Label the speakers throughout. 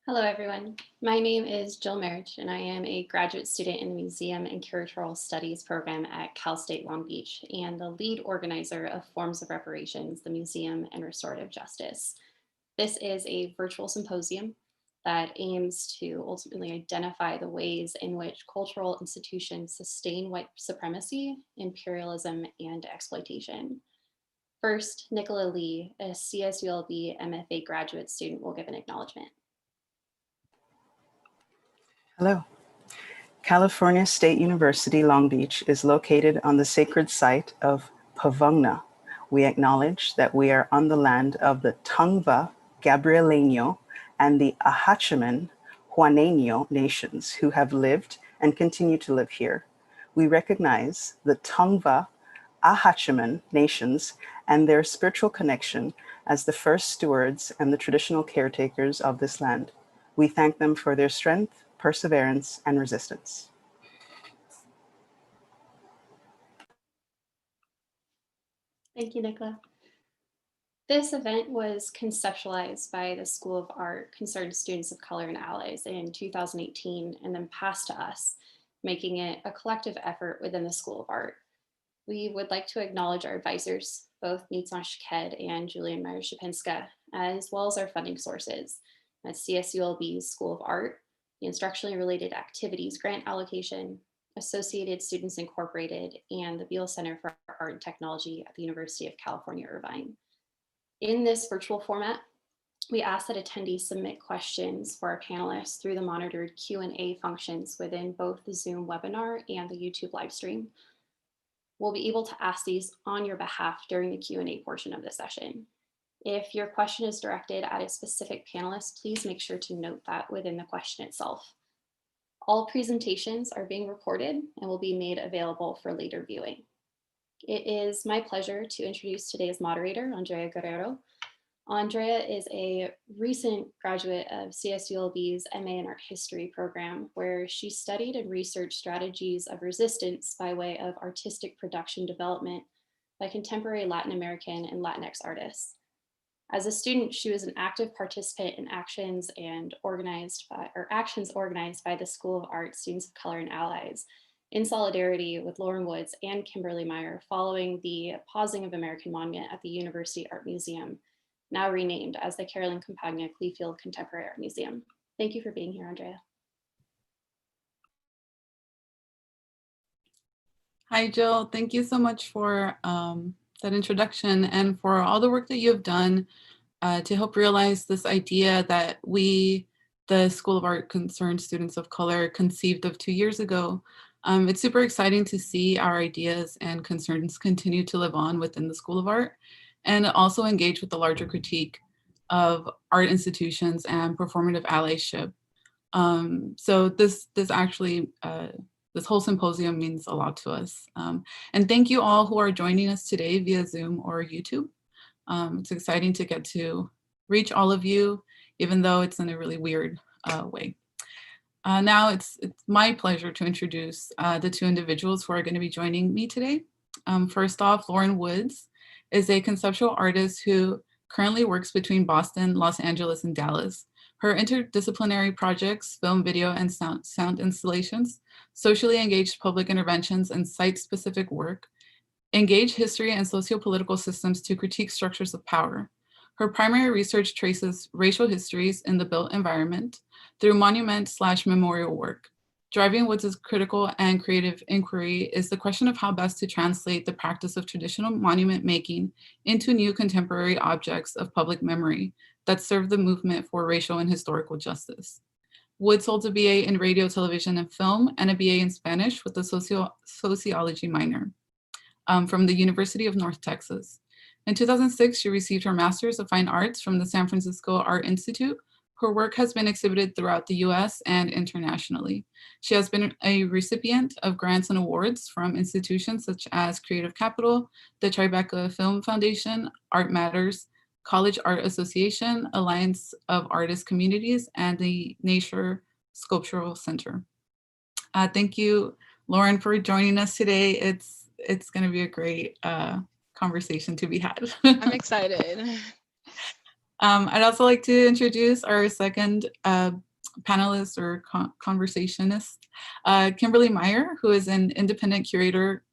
Speaker 1: Hello, everyone. My name is Jill Merritt, and I am a graduate student in the Museum and Curatorial Studies program at Cal State Long Beach and the lead organizer of Forms of Reparations, the Museum and Restorative Justice. This is a virtual symposium that aims to ultimately identify the ways in which cultural institutions sustain white supremacy, imperialism, and exploitation. First, Nicola Lee, a CSULB MFA graduate student, will give an acknowledgement.
Speaker 2: Hello. California State University, Long Beach is located on the sacred site of Pavungna. We acknowledge that we are on the land of the Tongva Gabrieleño and the Ahachiman Juaneño nations who have lived and continue to live here. We recognize the Tongva Ahachiman nations and their spiritual connection as the first stewards and the traditional caretakers of this land. We thank them for their strength, perseverance, and resistance.
Speaker 1: Thank you, Nicola. This event was conceptualized by the School of Art Concerned Students of Color and Allies in 2018 and then passed to us, making it a collective effort within the School of Art. We would like to acknowledge our advisors, both Nizan and Julian Myers-Szupinska, as well as our funding sources at CSULB's School of Art, the Instructionally Related Activities Grant Allocation, Associated Students Incorporated, and the Beall Center for Art and Technology at the University of California, Irvine. In this virtual format, we ask that attendees submit questions for our panelists through the monitored Q&A functions within both the Zoom webinar and the YouTube live stream. We'll be able to ask these on your behalf during the Q&A portion of the session. If your question is directed at a specific panelist, please make sure to note that within the question itself. All presentations are being recorded and will be made available for later viewing. It is my pleasure to introduce today's moderator, Andrea Guerrero. Andrea is a recent graduate of CSULB's MA in Art History program, where she studied and researched strategies of resistance by way of artistic production development by contemporary Latin American and Latinx artists. As a student, she was an active participant in actions organized by the School of Art Students of Color and Allies in solidarity with Lauren Woods and Kimberli Meyer following the pausing of American Monument at the University Art Museum, now renamed as the Carolyn Campagna Cleefield Contemporary Art Museum. Thank you for being here, Andrea.
Speaker 3: Hi, Jill. Thank you so much for that introduction and for all the work that you have done to help realize this idea that we, the School of Art Concerned Students of Color, conceived of 2 years ago. It's super exciting to see our ideas and concerns continue to live on within the School of Art and also engage with the larger critique of art institutions and performative allyship. So this whole symposium means a lot to us. And thank you all who are joining us today via Zoom or YouTube. It's exciting to get to reach all of you, even though it's in a really weird way. Now it's my pleasure to introduce the two individuals who are going to be joining me today. First off, Lauren Woods is a conceptual artist who currently works between Boston, Los Angeles, and Dallas. Her interdisciplinary projects, film, video, and sound installations, socially engaged public interventions, and site-specific work engage history and socio-political systems to critique structures of power. Her primary research traces racial histories in the built environment through monument/memorial work. Driving Woods' critical and creative inquiry is the question of how best to translate the practice of traditional monument making into new contemporary objects of public memory that serve the movement for racial and historical justice. Woods holds a BA in radio, television, and film, and a BA in Spanish with a sociology minor from the University of North Texas. In 2006, she received her Master's of Fine Arts from the San Francisco Art Institute. Her work has been exhibited throughout the US and internationally. She has been a recipient of grants and awards from institutions such as Creative Capital, the Tribeca Film Foundation, Art Matters, College Art Association, Alliance of Artist Communities, and the Nature Sculptural Center. Thank you, Lauren, for joining us today. It's going to be a great conversation to be had.
Speaker 4: I'm excited.
Speaker 3: I'd also like to introduce our second panelist or conversationist, Kimberli Meyer, who is an independent curator,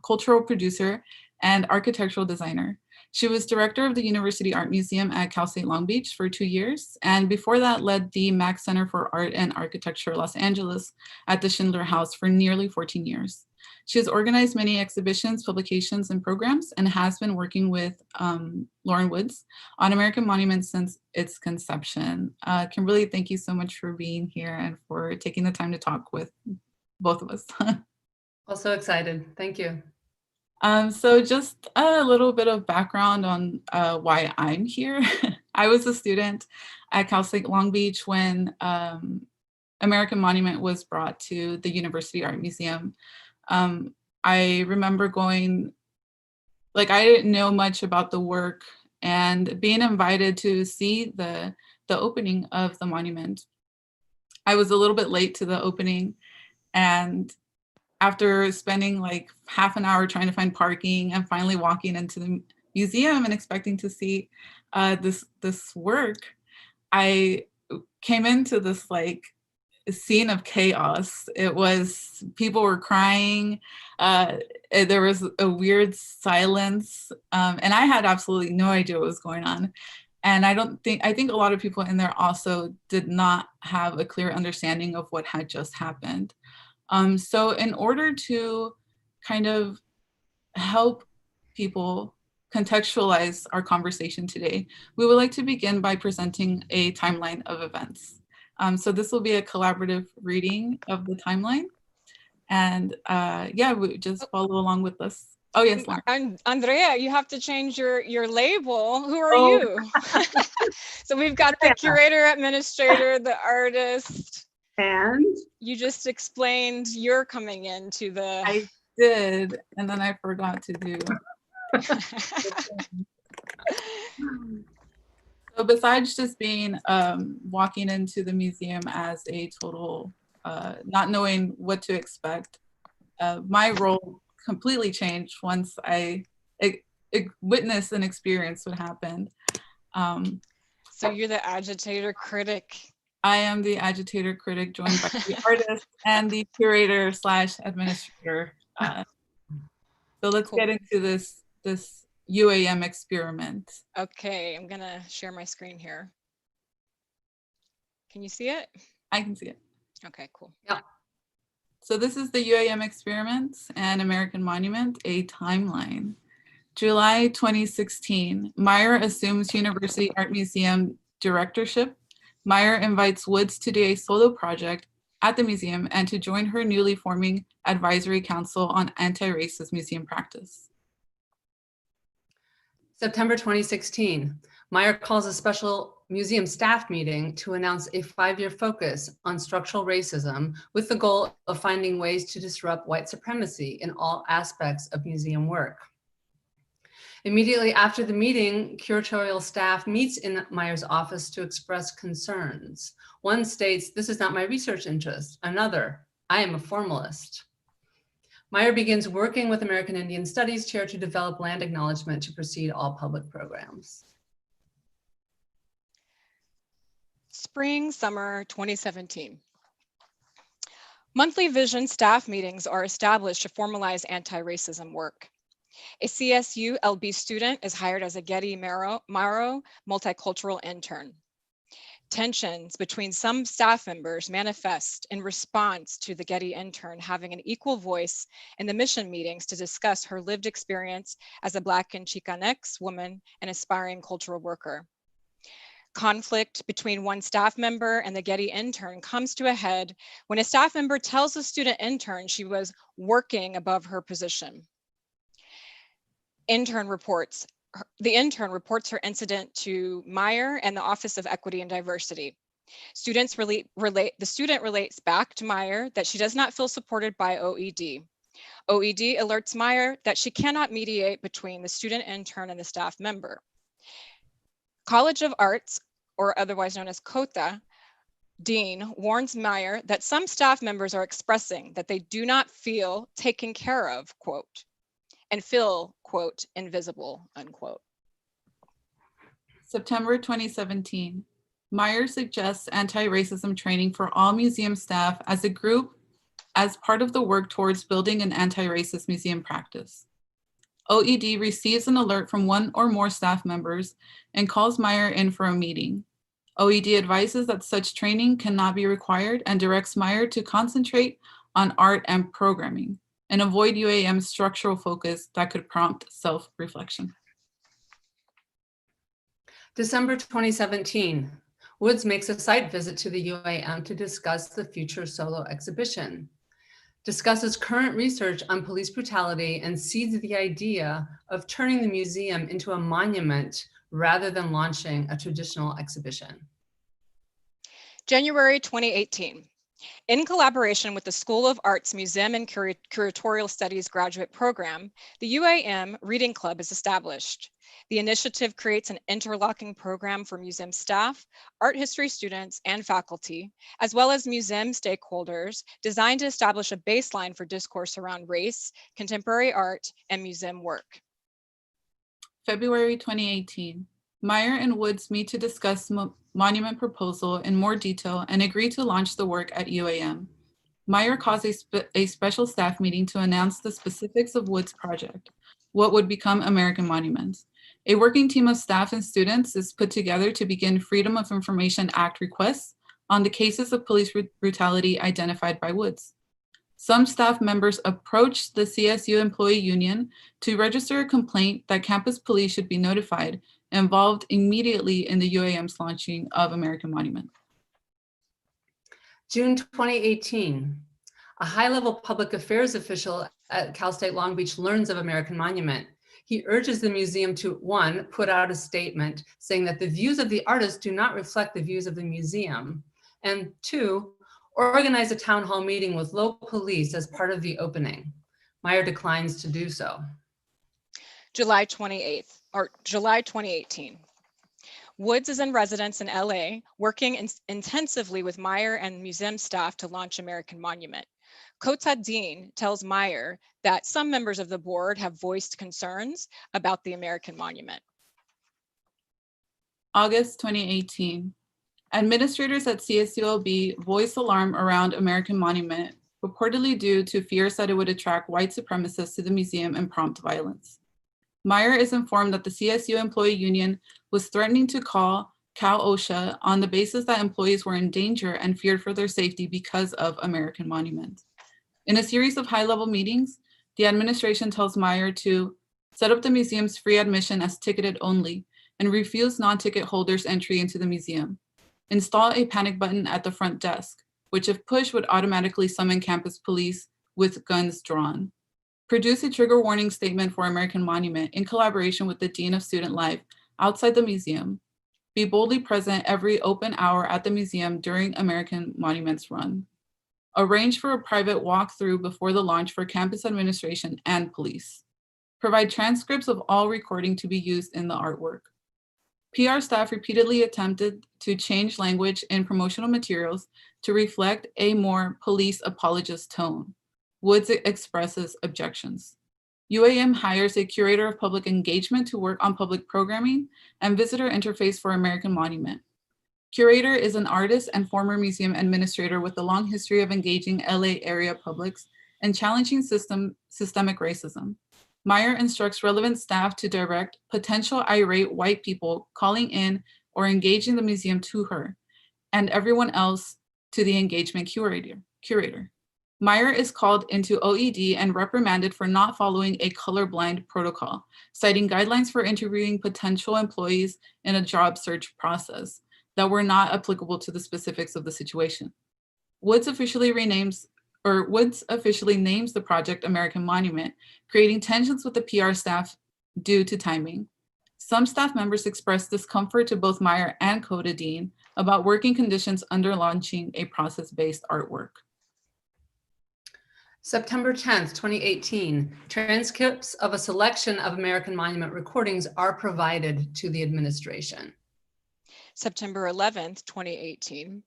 Speaker 3: cultural producer, and architectural designer. She was director of the University Art Museum at Cal State Long Beach for 2 years, and before that led the Mack Center for Art and Architecture Los Angeles at the Schindler House for nearly 14 years. She has organized many exhibitions, publications, and programs, and has been working with Lauren Woods on American Monuments since its conception. Kimberli, thank you so much for being here and for taking the time to talk with both of us.
Speaker 4: Also excited. Thank you.
Speaker 3: So just a little bit of background on why I'm here. I was a student at Cal State Long Beach when American Monument was brought to the University Art Museum. I remember going, like, I didn't know much about the work, and being invited to see the opening of the monument. I was a little bit late to the opening, and after spending like half an hour trying to find parking and finally walking into the museum and expecting to see this work, I came into this like scene of chaos. It was, people were crying, there was a weird silence, and I had absolutely no idea what was going on. And I think a lot of people in there also did not have a clear understanding of what had just happened. So in order to kind of help people contextualize our conversation today, we would like to begin by presenting a timeline of events. So this will be a collaborative reading of the timeline. And yeah, we just follow along with us. Oh yes, Lauren.
Speaker 5: Andrea, you have to change your label. Who are you? So we've got the curator, administrator, the artist.
Speaker 4: And
Speaker 5: you just explained you're coming into the...
Speaker 3: I did, and then I forgot to do. So besides just being walking into the museum as a total, not knowing what to expect, my role completely changed once I witnessed and experienced what happened.
Speaker 5: So you're the agitator critic.
Speaker 3: I am the agitator critic, joined by the artist and the curator / administrator. So let's get into this UAM experiment.
Speaker 5: Okay, I'm gonna share my screen here. Can you see it?
Speaker 3: I can see it.
Speaker 5: Okay, cool.
Speaker 4: Yeah.
Speaker 3: So this is the UAM experiment and American Monument, a timeline. July 2016, Meyer assumes University Art Museum directorship. Meyer invites Woods to do a solo project at the museum and to join her newly forming advisory council on anti-racist museum practice.
Speaker 4: September 2016, Meyer calls a special museum staff meeting to announce a 5-year focus on structural racism with the goal of finding ways to disrupt white supremacy in all aspects of museum work. Immediately after the meeting, curatorial staff meets in Meyer's office to express concerns. One states, "This is not my research interest." Another, "I am a formalist." Meyer begins working with American Indian Studies Chair to develop land acknowledgement to precede all public programs.
Speaker 5: Spring, summer 2017. Monthly vision staff meetings are established to formalize anti-racism work. A CSULB student is hired as a Getty Maro multicultural intern. Tensions between some staff members manifest in response to the Getty intern having an equal voice in the mission meetings to discuss her lived experience as a Black and Chicanx woman and aspiring cultural worker. Conflict between one staff member and the Getty intern comes to a head when a staff member tells the student intern she was working above her position. The intern reports her incident to Meyer and the Office of Equity and Diversity. The student relates back to Meyer that she does not feel supported by OED. OED alerts Meyer that she cannot mediate between the student intern and the staff member. College of Arts, or otherwise known as COTA, dean warns Meyer that some staff members are expressing that they do not feel taken care of, quote, and feel, quote, invisible, unquote.
Speaker 3: September 2017, Meyer suggests anti-racism training for all museum staff as a group as part of the work towards building an anti-racist museum practice. OED receives an alert from one or more staff members and calls Meyer in for a meeting. OED advises that such training cannot be required and directs Meyer to concentrate on art and programming and avoid UAM's structural focus that could prompt self-reflection.
Speaker 4: December 2017, Woods makes a site visit to the UAM to discuss the future solo exhibition, discusses current research on police brutality, and seeds the idea of turning the museum into a monument rather than launching a traditional exhibition.
Speaker 5: January 2018. In collaboration with the School of Arts Museum and Curatorial Studies graduate program, the UAM Reading Club is established. The initiative creates an interlocking program for museum staff, art history students, and faculty, as well as museum stakeholders, designed to establish a baseline for discourse around race, contemporary art, and museum work.
Speaker 3: February 2018, Meyer and Woods meet to discuss monument proposal in more detail and agree to launch the work at UAM. Meyer calls a special staff meeting to announce the specifics of Woods' project, what would become American Monuments. A working team of staff and students is put together to begin Freedom of Information Act requests on the cases of police brutality identified by Woods. Some staff members approached the CSU employee union to register a complaint that campus police should be notified, involved immediately in the UAM's launching of American Monument.
Speaker 4: June 2018, a high-level public affairs official at Cal State Long Beach learns of American Monument. He urges the museum to, one, put out a statement saying that the views of the artist do not reflect the views of the museum, and two, organize a town hall meeting with local police as part of the opening. Meyer declines to do so.
Speaker 5: July 2018. Woods is in residence in LA, working intensively with Meyer and museum staff to launch American Monument. Kotad Dean tells Meyer that some members of the board have voiced concerns about the American Monument.
Speaker 3: August 2018. Administrators at CSULB voiced alarm around American Monument, reportedly due to fears that it would attract white supremacists to the museum and prompt violence. Meyer is informed that the CSU employee union was threatening to call Cal OSHA on the basis that employees were in danger and feared for their safety because of American Monument. In a series of high-level meetings, the administration tells Meyer to set up the museum's free admission as ticketed only and refuse non-ticket holders entry into the museum. Install a panic button at the front desk, which if pushed would automatically summon campus police with guns drawn. Produce a trigger warning statement for American Monument in collaboration with the Dean of Student Life outside the museum. Be boldly present every open hour at the museum during American Monument's run. Arrange for a private walkthrough before the launch for campus administration and police. Provide transcripts of all recording to be used in the artwork. PR staff repeatedly attempted to change language in promotional materials to reflect a more police apologist tone. Woods expresses objections. UAM hires a curator of public engagement to work on public programming and visitor interface for American Monument. Curator is an artist and former museum administrator with a long history of engaging LA area publics and challenging systemic racism. Meyer instructs relevant staff to direct potential irate white people calling in or engaging the museum to her, and everyone else to the engagement curator. Meyer is called into OED and reprimanded for not following a colorblind protocol, citing guidelines for interviewing potential employees in a job search process that were not applicable to the specifics of the situation. Woods officially names the project American Monument, creating tensions with the PR staff due to timing. Some staff members expressed discomfort to both Meyer and Kotad Dean about working conditions under launching a process-based artwork.
Speaker 4: September 10th, 2018, transcripts of a selection of American Monument recordings are provided to the administration.
Speaker 5: September 11th, 2018.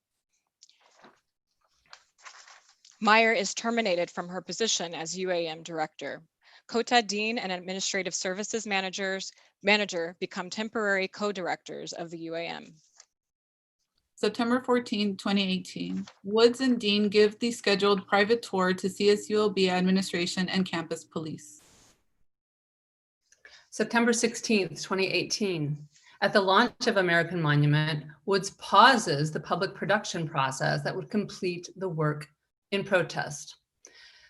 Speaker 5: Meyer is terminated from her position as UAM director. COTA Dean and Administrative Services Manager become temporary co-directors of the UAM.
Speaker 3: September 14, 2018, Woods and Dean give the scheduled private tour to CSULB administration and campus police.
Speaker 4: September 16th, 2018. At the launch of American Monument, Woods pauses the public production process that would complete the work in protest.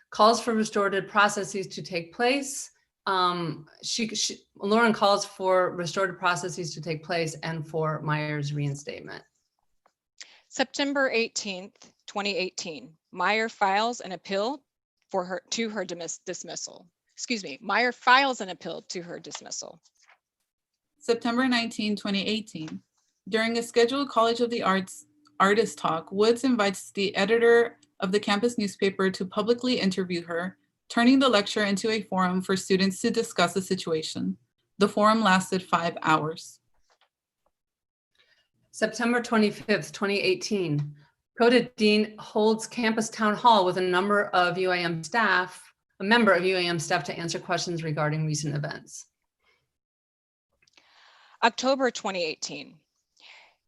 Speaker 4: Calls for restorative processes to take place. Lauren calls for restorative processes to take place and for Myers' reinstatement.
Speaker 5: September 18th, 2018, Meyer files an appeal to her dismissal. Excuse me, Meyer files an appeal to her dismissal.
Speaker 3: September 19, 2018, during a scheduled College of the Arts artist talk, Woods invites the editor of the campus newspaper to publicly interview her, turning the lecture into a forum for students to discuss the situation. The forum lasted 5 hours.
Speaker 4: September 25th, 2018, COTA Dean holds campus town hall with a member of UAM staff to answer questions regarding recent events.
Speaker 5: October 2018,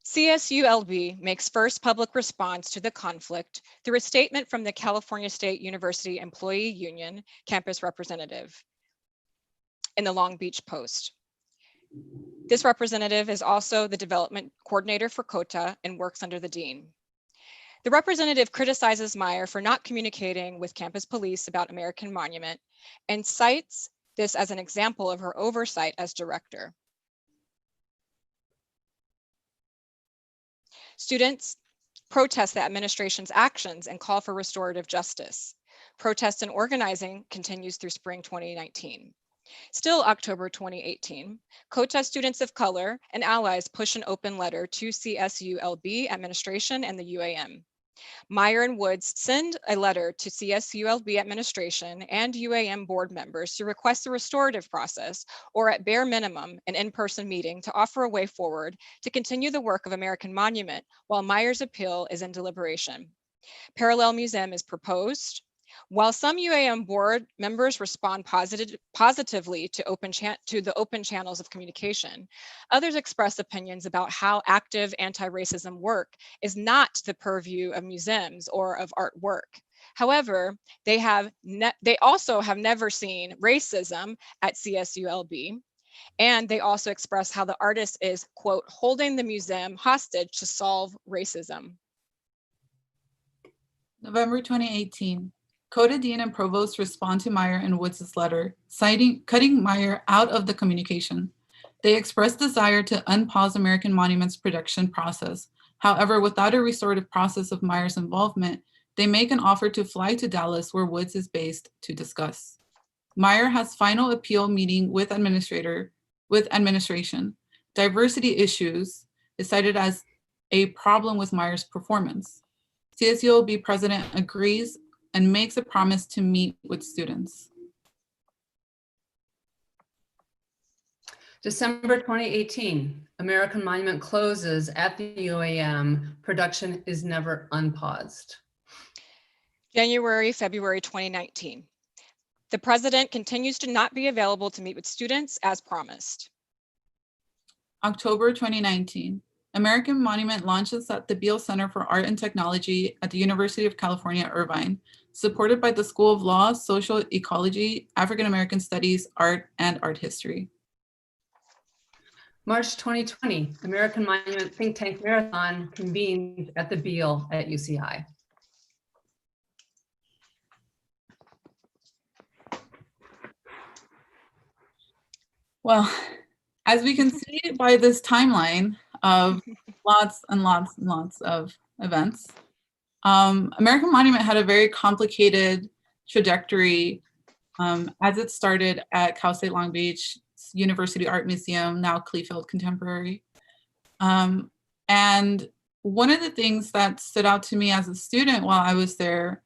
Speaker 5: CSULB makes first public response to the conflict through a statement from the California State University Employee Union campus representative in the Long Beach Post. This representative is also the development coordinator for COTA and works under the dean. The representative criticizes Meyer for not communicating with campus police about American Monument and cites this as an example of her oversight as director. Students protest the administration's actions and call for restorative justice. Protest and organizing continues through spring 2019. Still October 2018, COTA students of color and allies push an open letter to CSULB administration and the UAM. Meyer and Woods send a letter to CSULB administration and UAM board members to request a restorative process, or at bare minimum, an in-person meeting to offer a way forward to continue the work of American Monument while Meyer's appeal is in deliberation. Parallel museum is proposed. While some UAM board members respond positively to the open channels of communication, others express opinions about how active anti-racism work is not the purview of museums or of artwork. However, they also have never seen racism at CSULB, and they also express how the artist is, quote, holding the museum hostage to solve racism.
Speaker 3: November 2018. COTA Dean and Provost respond to Meyer and Woods' letter, cutting Meyer out of the communication. They express desire to unpause American Monument's production process. However, without a restorative process of Meyer's involvement, they make an offer to fly to Dallas, where Woods is based, to discuss. Meyer has final appeal meeting with administration. Diversity issues is cited as a problem with Meyer's performance. CSULB president agrees and makes a promise to meet with students.
Speaker 4: December 2018, American Monument closes at the UAM. Production is never unpaused.
Speaker 5: February 2019. The president continues to not be available to meet with students as promised.
Speaker 3: October 2019. American Monument launches at the Beall Center for Art and Technology at the University of California, Irvine, supported by the School of Law, Social Ecology, African American Studies, Art, and Art History.
Speaker 4: March 2020, American Monument Think Tank Marathon convened at the Beall at UCI.
Speaker 3: Well, as we can see by this timeline of lots and lots and lots of events, American Monument had a very complicated trajectory as it started at Cal State Long Beach University Art Museum, now Kleefeld Contemporary. And one of the things that stood out to me as a student while I was there,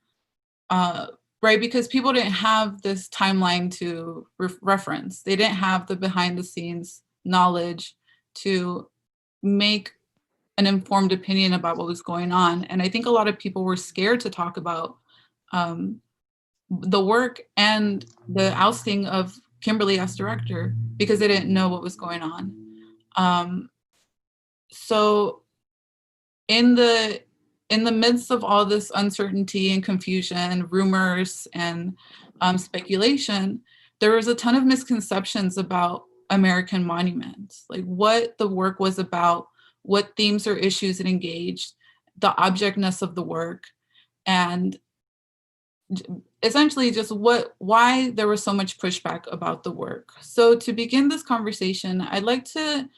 Speaker 3: right, because people didn't have this timeline to reference. They didn't have the behind the scenes knowledge to make an informed opinion about what was going on. And I think a lot of people were scared to talk about the work and the ousting of Kimberli as director because they didn't know what was going on. So in the midst of all this uncertainty and confusion, rumors and speculation, there was a ton of misconceptions about American monuments, like what the work was about, what themes or issues it engaged, the objectness of the work, and essentially just why there was so much pushback about the work. So to begin this conversation, I'd like to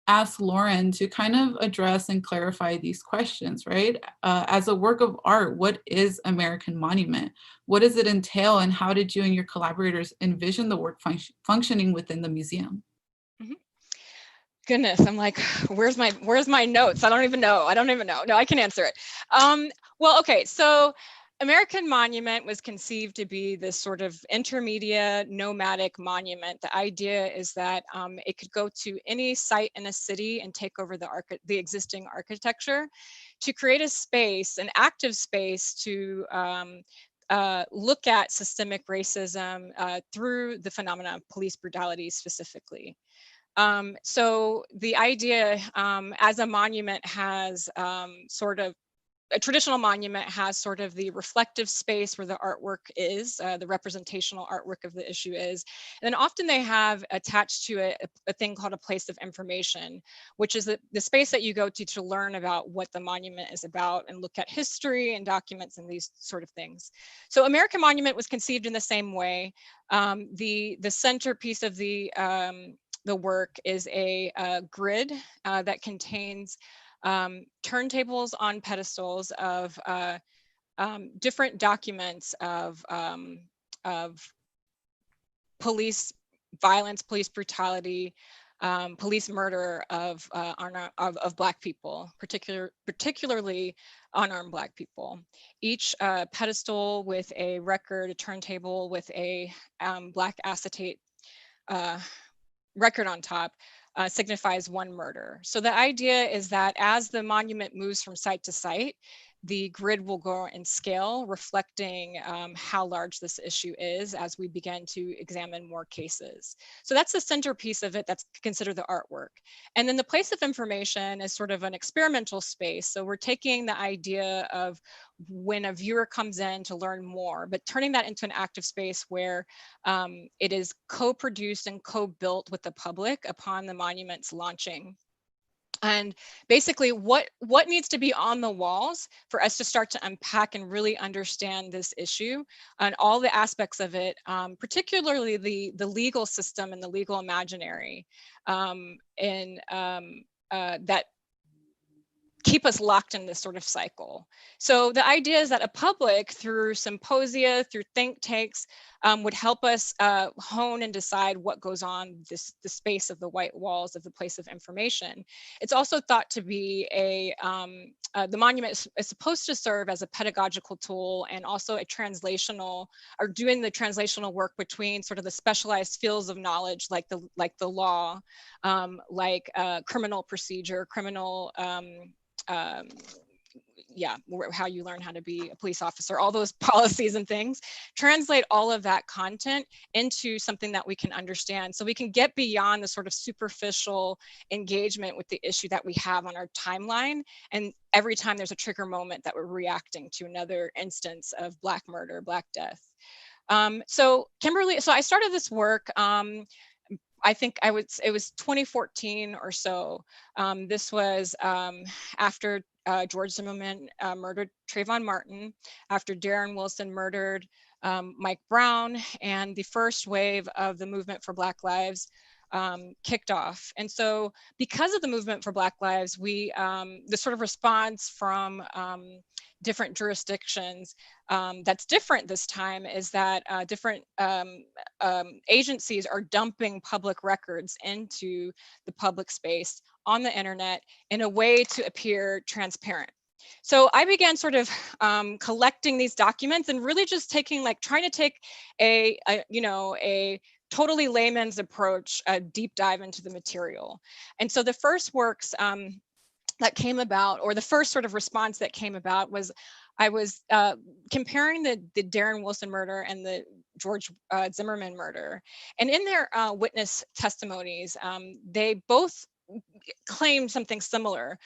Speaker 3: ask Lauren to kind of address and clarify these questions, right? As a work of art, what is American Monument? What does it entail, and how did you and your collaborators envision the work functioning within the museum?
Speaker 5: Goodness, I'm like, where's my notes? I don't even know. No, I can answer it. Well, okay, so American Monument was conceived to be this sort of intermediate nomadic monument. The idea is that it could go to any site in a city and take over the existing architecture to create a space, an active space to look at systemic racism through the phenomena of police brutality specifically. So the idea as a monument has a traditional monument has sort of the reflective space where the artwork is, the representational artwork of the issue is. And then often they have attached to it a thing called a place of information, which is the space that you go to learn about what the monument is about and look at history and documents and these sort of things. So American Monument was conceived in the same way. The centerpiece of the work is a grid that contains turntables on pedestals of different documents of police violence, police brutality, police murder of Black people, particularly unarmed Black people. Each pedestal with a record, a turntable with a Black acetate record on top signifies one murder. So the idea is that as the monument moves from site to site, the grid will go in scale, reflecting how large this issue is as we begin to examine more cases. So that's the centerpiece of it. That's considered the artwork. And then the place of information is sort of an experimental space. So we're taking the idea of when a viewer comes in to learn more, but turning that into an active space where it is co-produced and co-built with the public upon the monument's launching. And basically what needs to be on the walls for us to start to unpack and really understand this issue and all the aspects of it, particularly the legal system and the legal imaginary that keep us locked in this sort of cycle. So the idea is that a public, through symposia, through think tanks, would help us hone and decide what goes on the space of the white walls of the place of information. It's also thought to be the monument is supposed to serve as a pedagogical tool and also a translational, or doing the translational work between sort of the specialized fields of knowledge like the law, like criminal procedure, criminal how you learn how to be a police officer, all those policies and things, translate all of that content into something that we can understand so we can get beyond the sort of superficial engagement with the issue that we have on our timeline. And every time there's a trigger moment that we're reacting to another instance of Black murder, Black death. So Kimberli, so I started this work, I think it was 2014 or so. This was after George Zimmerman murdered Trayvon Martin, after Darren Wilson murdered Mike Brown, and the first wave of the movement for Black Lives kicked off. And so because of the movement for Black Lives, the sort of response from different jurisdictions that's different this time is that different agencies are dumping public records into the public space on the internet in a way to appear transparent. So I began sort of collecting these documents and really just trying to take a totally layman's approach, a deep dive into the material. And so the first works that came about, or the first sort of response that came about, was I was comparing the Darren Wilson murder and the George Zimmerman murder. And in their witness testimonies, they both claimed something similar,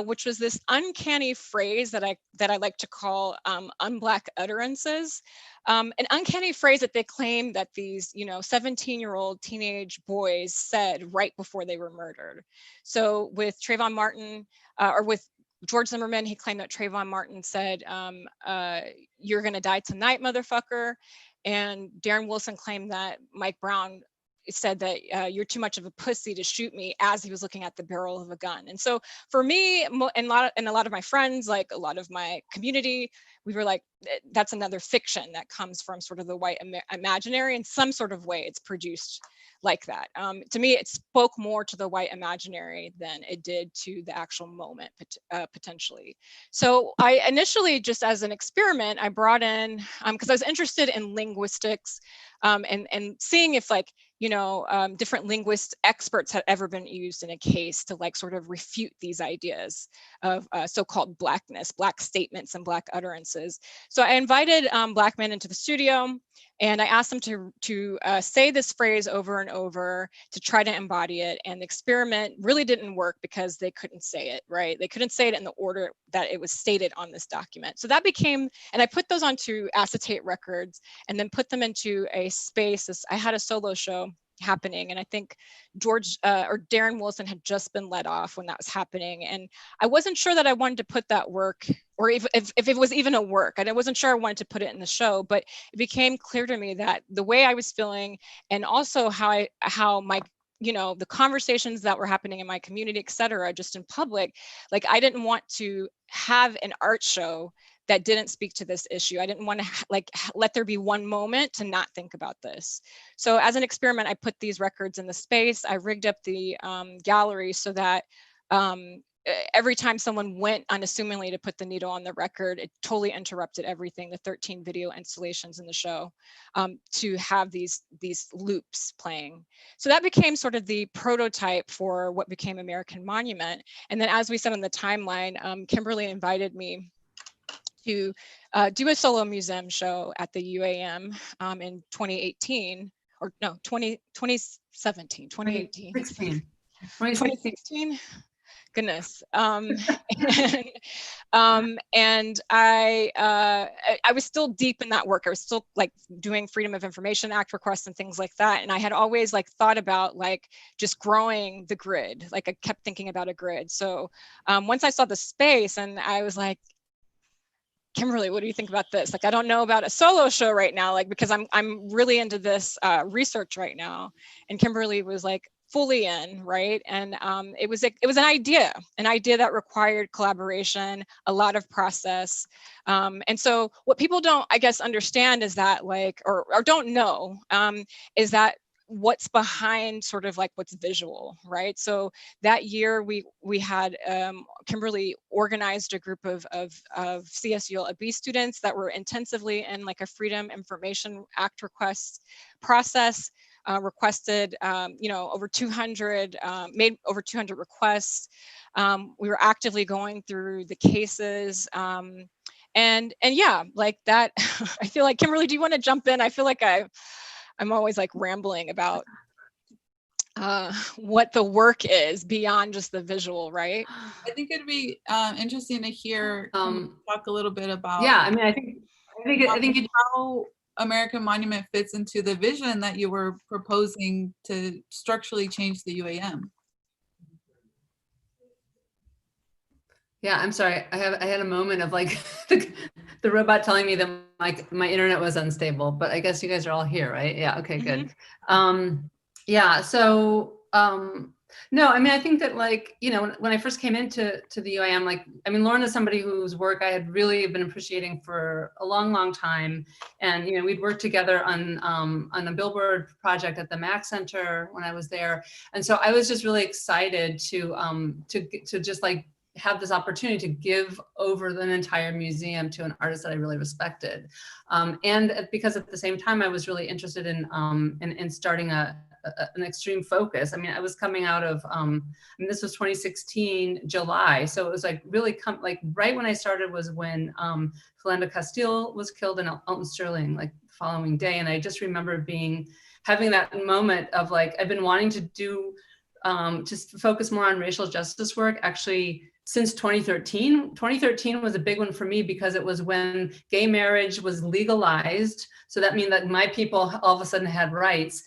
Speaker 5: which was this uncanny phrase that I like to call unblack utterances. An uncanny phrase that they claimed that these 17-year-old teenage boys said right before they were murdered. So with Trayvon Martin, or with George Zimmerman, he claimed that Trayvon Martin said, "You're gonna die tonight, motherfucker." And Darren Wilson claimed that Mike Brown said that you're too much of a pussy to shoot me, as he was looking at the barrel of a gun. And so for me and a lot of my friends, like a lot of my community, we were like, that's another fiction that comes from sort of the white imaginary. In some sort of way, it's produced like that. To me, it spoke more to the white imaginary than it did to the actual moment, potentially. So I initially, just as an experiment, I brought in, because I was interested in linguistics, and seeing if different linguist experts had ever been used in a case to sort of refute these ideas of so-called blackness, black statements and black utterances. So I invited black men into the studio, and I asked them to say this phrase over and over to try to embody it. And the experiment really didn't work because they couldn't say it, right? They couldn't say it in the order that it was stated on this document. So that became, and I put those onto acetate records and then put them into a space. I had a solo show happening, and I think George or Darren Wilson had just been let off when that was happening, and I wasn't sure that I wanted to put that work, or if it was even a work, and I wasn't sure I wanted to put it in the show. But it became clear to me that the way I was feeling, and also how my the conversations that were happening in my community, et cetera, just in public, I didn't want to have an art show that didn't speak to this issue. I didn't want to let there be one moment to not think about this. So as an experiment, I put these records in the space. I rigged up the gallery so that every time someone went unassumingly to put the needle on the record, it totally interrupted everything, the 13 video installations in the show, to have these loops playing. So that became sort of the prototype for what became American Monument. And then, as we said on the timeline, Kimberli invited me to do a solo museum show at the UAM in 2018, or no, 2017, 2018. 2016. Goodness. And I was still deep in that work. I was still doing Freedom of Information Act requests and things like that. And I had always thought about just growing the grid. I kept thinking about a grid. So once I saw the space, and I was like, Kimberli, what do you think about this? I don't know about a solo show right now, because I'm really into this research right now. And Kimberli was fully in, right? And it was an idea that required collaboration, a lot of process. And so what people don't, I guess, understand is that or don't know, is that what's behind sort of what's visual, right? So that year we had Kimberli organized a group of CSULB students that were intensively in a Freedom Information Act request process, requested over 200, made over 200 requests. We were actively going through the cases, and yeah, that. I feel like, Kimberli, do you want to jump in? I feel like I'm always rambling about what the work is beyond just the visual, right?
Speaker 3: I think it'd be interesting to hear talk a little bit about.
Speaker 4: Yeah, I mean, I think
Speaker 3: how American Monument fits into the vision that you were proposing to structurally change the UAM.
Speaker 4: Yeah, I'm sorry. I had a moment of the robot telling me that my internet was unstable, but I guess you guys are all here, right? Yeah. Okay, good. Yeah. So no, I mean, I think that when I first came into the UAM, Lauren is somebody whose work I had really been appreciating for a long, long time, and we'd worked together on a billboard project at the Mack Center when I was there, and so I was just really excited to just have this opportunity to give over an entire museum to an artist that I really respected. And because at the same time, I was really interested in starting a an extreme focus. I mean, I was coming out of, this was 2016, July. So it was like really right when I started was when Philando Castile was killed and Alton Sterling, like the following day. And I just remember having that moment of like, I've been wanting to do, just focus more on racial justice work actually since 2013. 2013 was a big one for me because it was when gay marriage was legalized. So that means that my people all of a sudden had rights.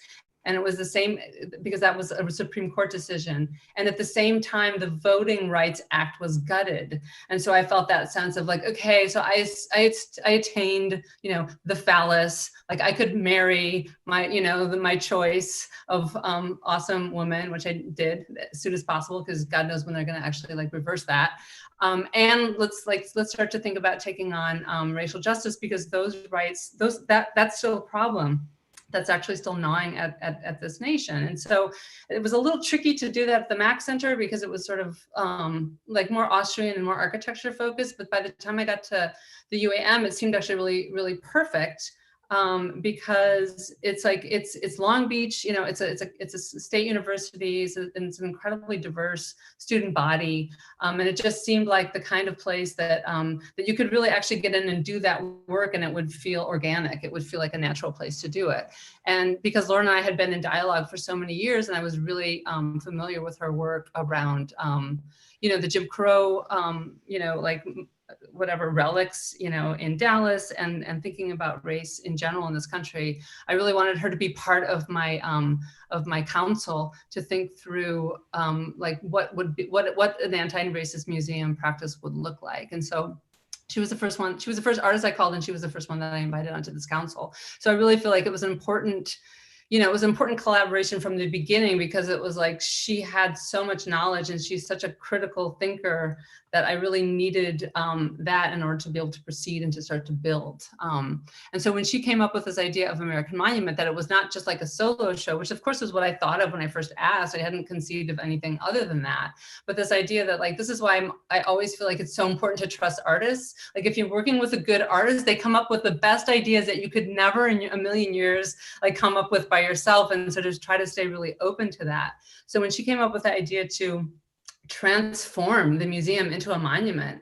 Speaker 4: And it was the same because that was a Supreme Court decision. And at the same time, the Voting Rights Act was gutted. And so I felt that sense of like, okay, so I attained, the phallus, like I could marry my choice of awesome woman, which I did as soon as possible, because God knows when they're gonna actually like reverse that. And let's start to think about taking on racial justice, because those rights, that's still a problem that's actually still gnawing at this nation. And so it was a little tricky to do that at the Mack Center because it was sort of like more Austrian and more architecture focused. But by the time I got to the UAM, it seemed actually really, really perfect because it's Long Beach, it's a state university, and it's an incredibly diverse student body, and it just seemed like the kind of place that that you could really actually get in and do that work, and it would feel organic. It would feel like a natural place to do it. And because Lauren and I had been in dialogue for so many years, and I was really familiar with her work around the Jim Crow, like whatever relics, in Dallas, and thinking about race in general in this country, I really wanted her to be part of my council to think through like what an anti-racist museum practice would look like. And so she was the first one. She was the first artist I called, and she was the first one that I invited onto this council. So I really feel like it was an important, it was an important collaboration from the beginning, because it was like she had so much knowledge and she's such a critical thinker that I really needed that in order to be able to proceed and to start to build. And so when she came up with this idea of American Monument, that it was not just like a solo show, which of course was what I thought of when I first asked. I hadn't conceived of anything other than that. But this idea that like, this is why I always feel like it's so important to trust artists. Like if you're working with a good artist, they come up with the best ideas that you could never in a million years like come up with by yourself. And so just try to stay really open to that. So when she came up with the idea to transform the museum into a monument,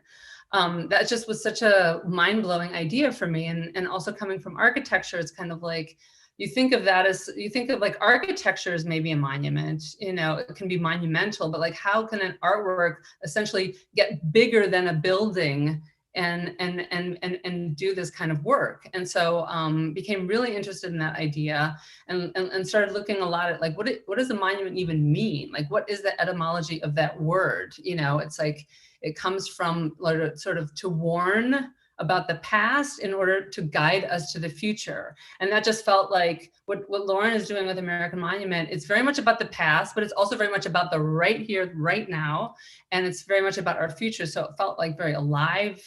Speaker 4: that just was such a mind-blowing idea for me. And also coming from architecture, it's kind of like, you think of like architecture as maybe a monument, it can be monumental, but like how can an artwork essentially get bigger than a building and do this kind of work? And so became really interested in that idea and started looking a lot at like, what does a monument even mean? Like, what is the etymology of that word? It's like, it comes from sort of to warn about the past in order to guide us to the future. And that just felt like what Lauren is doing with American Monument. It's very much about the past, but it's also very much about the right here, right now. And it's very much about our future. So it felt like very alive,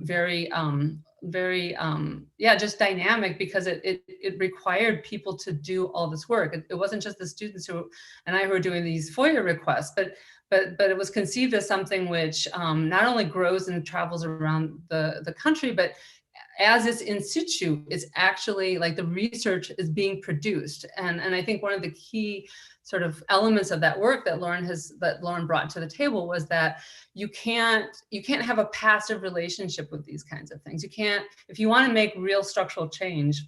Speaker 4: very, just dynamic, because it required people to do all this work. It wasn't just the students who were doing these FOIA requests, but it was conceived as something which not only grows and travels around the country, but as it's in situ, it's actually like the research is being produced. And I think one of the key sort of elements of that work that Lauren brought to the table was that you can't have a passive relationship with these kinds of things. You can't, if you want to make real structural change,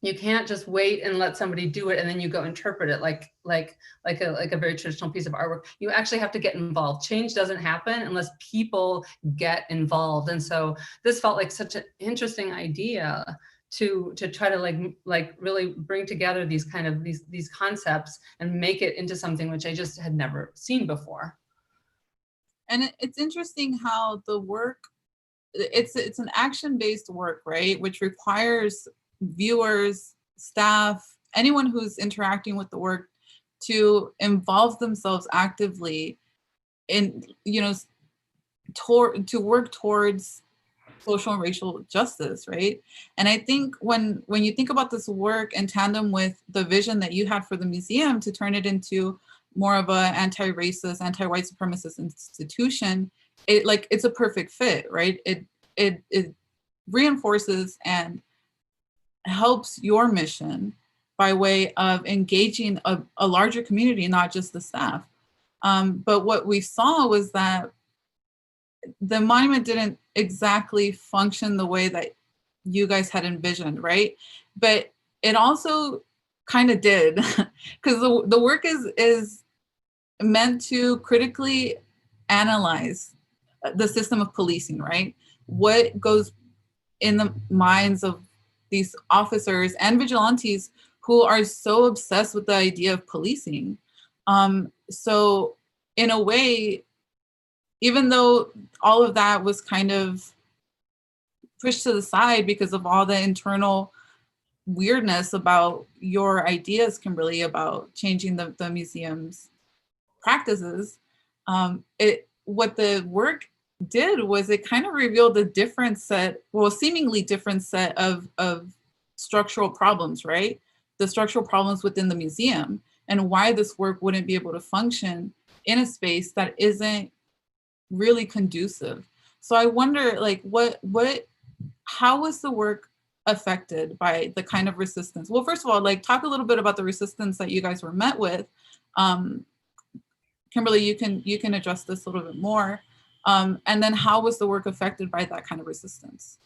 Speaker 4: you can't just wait and let somebody do it and then you go interpret it like a very traditional piece of artwork. You actually have to get involved. Change doesn't happen unless people get involved. And so this felt like such an interesting idea to try to like really bring together these kind of these concepts and make it into something which I just had never seen before.
Speaker 3: And it's interesting how the work, it's an action-based work, right? Which requires viewers, staff, anyone who's interacting with the work to involve themselves actively in, to work towards social and racial justice, right? And I think when you think about this work in tandem with the vision that you had for the museum to turn it into more of an anti-racist, anti-white supremacist institution, it's a perfect fit, right? It reinforces and helps your mission by way of engaging a larger community, not just the staff. But what we saw was that the monument didn't exactly function the way that you guys had envisioned, right? But it also kind of did, because the work is meant to critically analyze the system of policing, right? What goes in the minds of these officers and vigilantes who are so obsessed with the idea of policing. So in a way, even though all of that was kind of pushed to the side because of all the internal weirdness about your ideas, Kimberli, about changing the museum's practices, what the work did was it kind of revealed a different set, well, seemingly different set of structural problems, right? The structural problems within the museum and why this work wouldn't be able to function in a space that isn't really conducive. So I wonder, like, how was the work affected by the kind of resistance? Well, first of all, like, talk a little bit about the resistance that you guys were met with. Kimberli, you can address this a little bit more. And then how was the work affected by that kind of resistance?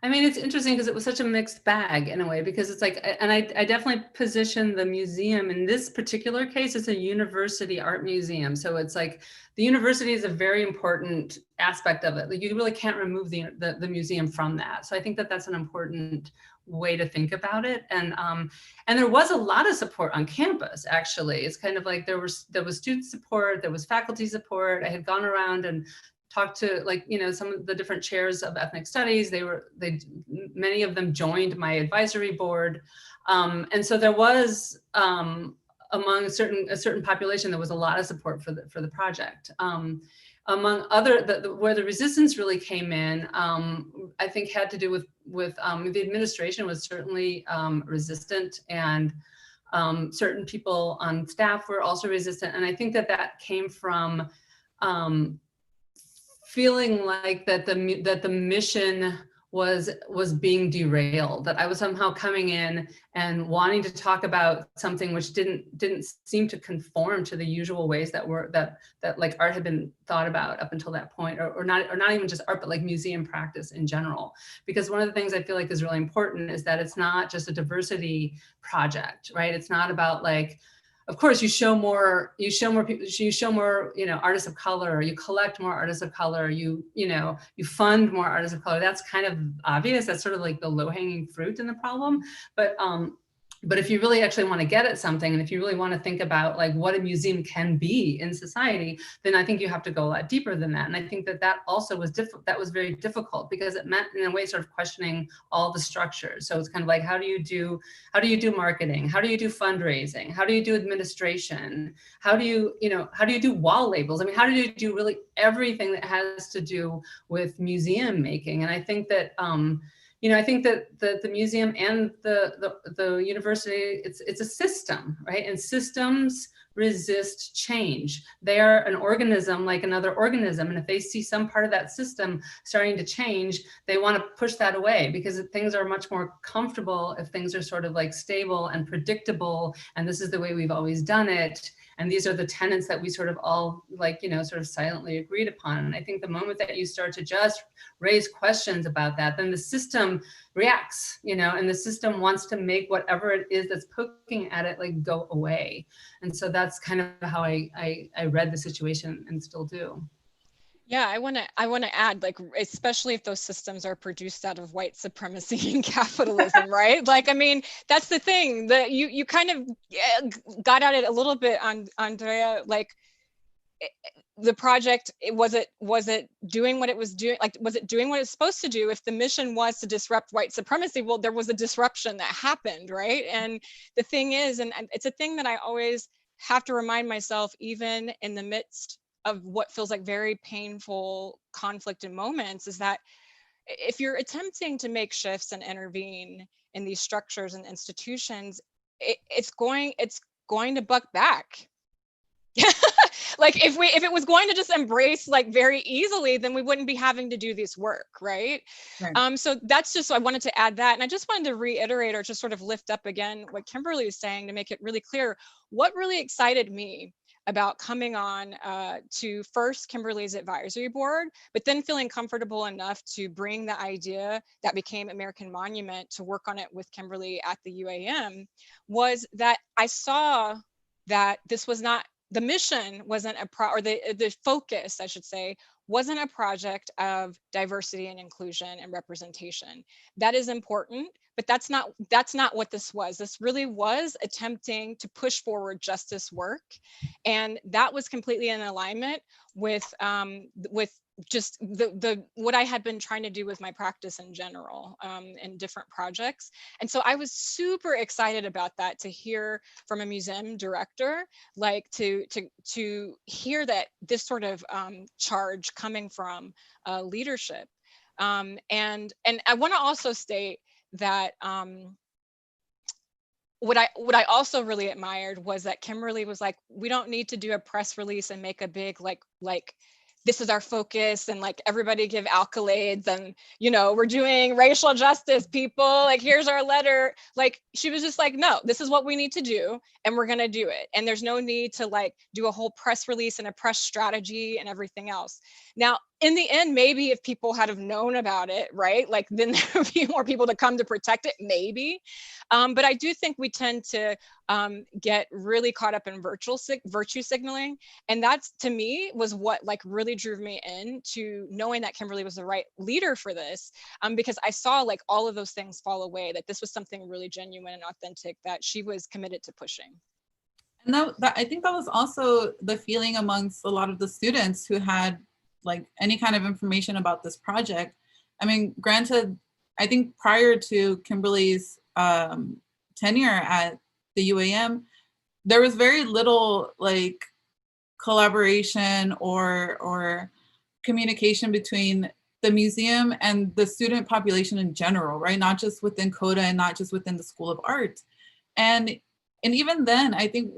Speaker 4: I mean, it's interesting because it was such a mixed bag in a way, because it's like, and I definitely position the museum in this particular case, it's a university art museum. So it's like the university is a very important aspect of it. Like, you really can't remove the museum from that. So I think that that's an important way to think about it. And there was a lot of support on campus, actually. It's kind of like there was student support, there was faculty support. I had gone around and talked to, like, you know, some of the different chairs of ethnic studies. Many of them joined my advisory board. And so there was, among a certain population, there was a lot of support for the project. Among other, where the resistance really came in, I think had to do with the administration was certainly resistant, and certain people on staff were also resistant. And I think that came from feeling like that the mission was being derailed, that I was somehow coming in and wanting to talk about something which didn't seem to conform to the usual ways that like art had been thought about up until that point, or not even just art, but like museum practice in general. Because one of the things I feel like is really important is that it's not just a diversity project, right? It's not about, like, of course, you show more people, you show more, you know, artists of color, you collect more artists of color, you fund more artists of color. That's kind of obvious. That's sort of like the low-hanging fruit in the problem. But if you really actually want to get at something, and if you really want to think about, like, what a museum can be in society, then I think you have to go a lot deeper than that. And I think that also was very difficult, because it meant, in a way, sort of questioning all the structures. So it's kind of like, how do you do marketing? How do you do fundraising? How do you do administration? How do you do wall labels? I mean, how do you do really everything that has to do with museum making? And I think that I think that the museum and the university, it's a system, right? And systems resist change. They are an organism like another organism. And if they see some part of that system starting to change, they want to push that away, because things are much more comfortable if things are sort of like stable and predictable. And this is the way we've always done it. And these are the tenets that we sort of all, like, sort of silently agreed upon. And I think the moment that you start to just raise questions about that, then the system reacts, and the system wants to make whatever it is that's poking at it, like, go away. And so that's kind of how I read the situation, and still do.
Speaker 5: Yeah, I want to add, like, especially if those systems are produced out of white supremacy and capitalism, right? Like, I mean, that's the thing that you kind of got at it a little bit, on Andrea. Like, the project, was it doing what it was doing? Like, was it doing what it's supposed to do? If the mission was to disrupt white supremacy, well, there was a disruption that happened, right? And the thing is, and it's a thing that I always have to remind myself, even in the midst of what feels like very painful conflict and moments, is that if you're attempting to make shifts and intervene in these structures and institutions, it's going to buck back. Like if it was going to just embrace like very easily, then we wouldn't be having to do this work, right?
Speaker 3: Right.
Speaker 5: So that's just, so I wanted to add that. And I just wanted to reiterate or just sort of lift up again what Kimberli is saying to make it really clear. What really excited me about coming on to first Kimberli's advisory board, but then feeling comfortable enough to bring the idea that became American Monument to work on it with Kimberli at the UAM, was that I saw that this was not, the mission wasn't or the focus, I should say, wasn't a project of diversity and inclusion and representation. That is important, but that's not what this was. This really was attempting to push forward justice work, and that was completely in alignment with just the what I had been trying to do with my practice in general, in different projects. And so I was super excited about that, to hear from a museum director, like to hear that this sort of charge coming from leadership. And I want to also state that what I also really admired was that Kimberli was like, we don't need to do a press release and make a big like this is our focus and like everybody give accolades and, you know, we're doing racial justice, people, like here's our letter. Like she was just like, no, this is what we need to do and we're gonna do it. And there's no need to like do a whole press release and a press strategy and everything else. Now, in the end, maybe if people had have known about it, right, like then there would be more people to come to protect it, maybe. But I do think we tend to get really caught up in virtue signaling. And that's, to me, was what like really drew me in to knowing that Kimberli was the right leader for this, because I saw like all of those things fall away, that this was something really genuine and authentic that she was committed to pushing.
Speaker 3: And that I think that was also the feeling amongst a lot of the students who had like any kind of information about this project. I mean, granted, I think prior to Kimberli's tenure at the UAM, there was very little like collaboration or communication between the museum and the student population in general, right? Not just within CODA and not just within the School of Art. And even then, I think,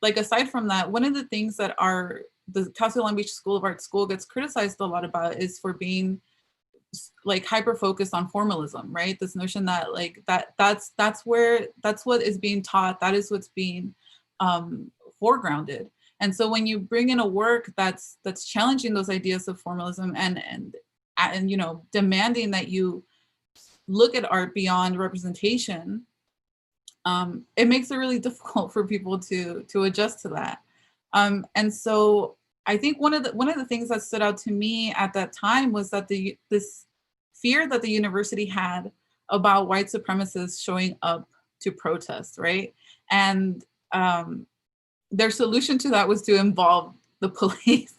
Speaker 3: like aside from that, one of the things that the Cal State Long Beach School of Art School gets criticized a lot about is for being like hyper focused on formalism, right? This notion that like that's what is being taught, that is what's being foregrounded. And so when you bring in a work that's challenging those ideas of formalism and you know, demanding that you look at art beyond representation, it makes it really difficult for people to adjust to that. And so I think one of the things that stood out to me at that time was that this fear that the university had about white supremacists showing up to protest, right? And their solution to that was to involve the police,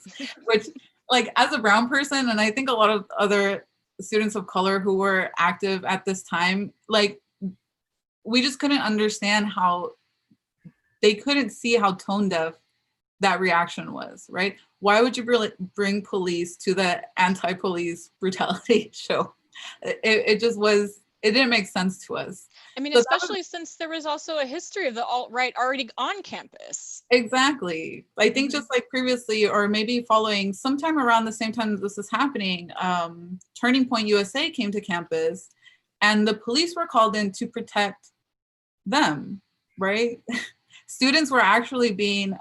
Speaker 3: which, like, as a brown person, and I think a lot of other students of color who were active at this time, like, we just couldn't understand how they couldn't see how tone deaf that reaction was, right? Why would you bring police to the anti-police brutality show? It just was, it didn't make sense to us.
Speaker 5: I mean,
Speaker 3: So
Speaker 5: especially since there was also a history of the alt-right already on campus.
Speaker 3: Exactly. I think just like previously, or maybe following sometime around the same time that this was happening, Turning Point USA came to campus and the police were called in to protect them, right? Students were actually being,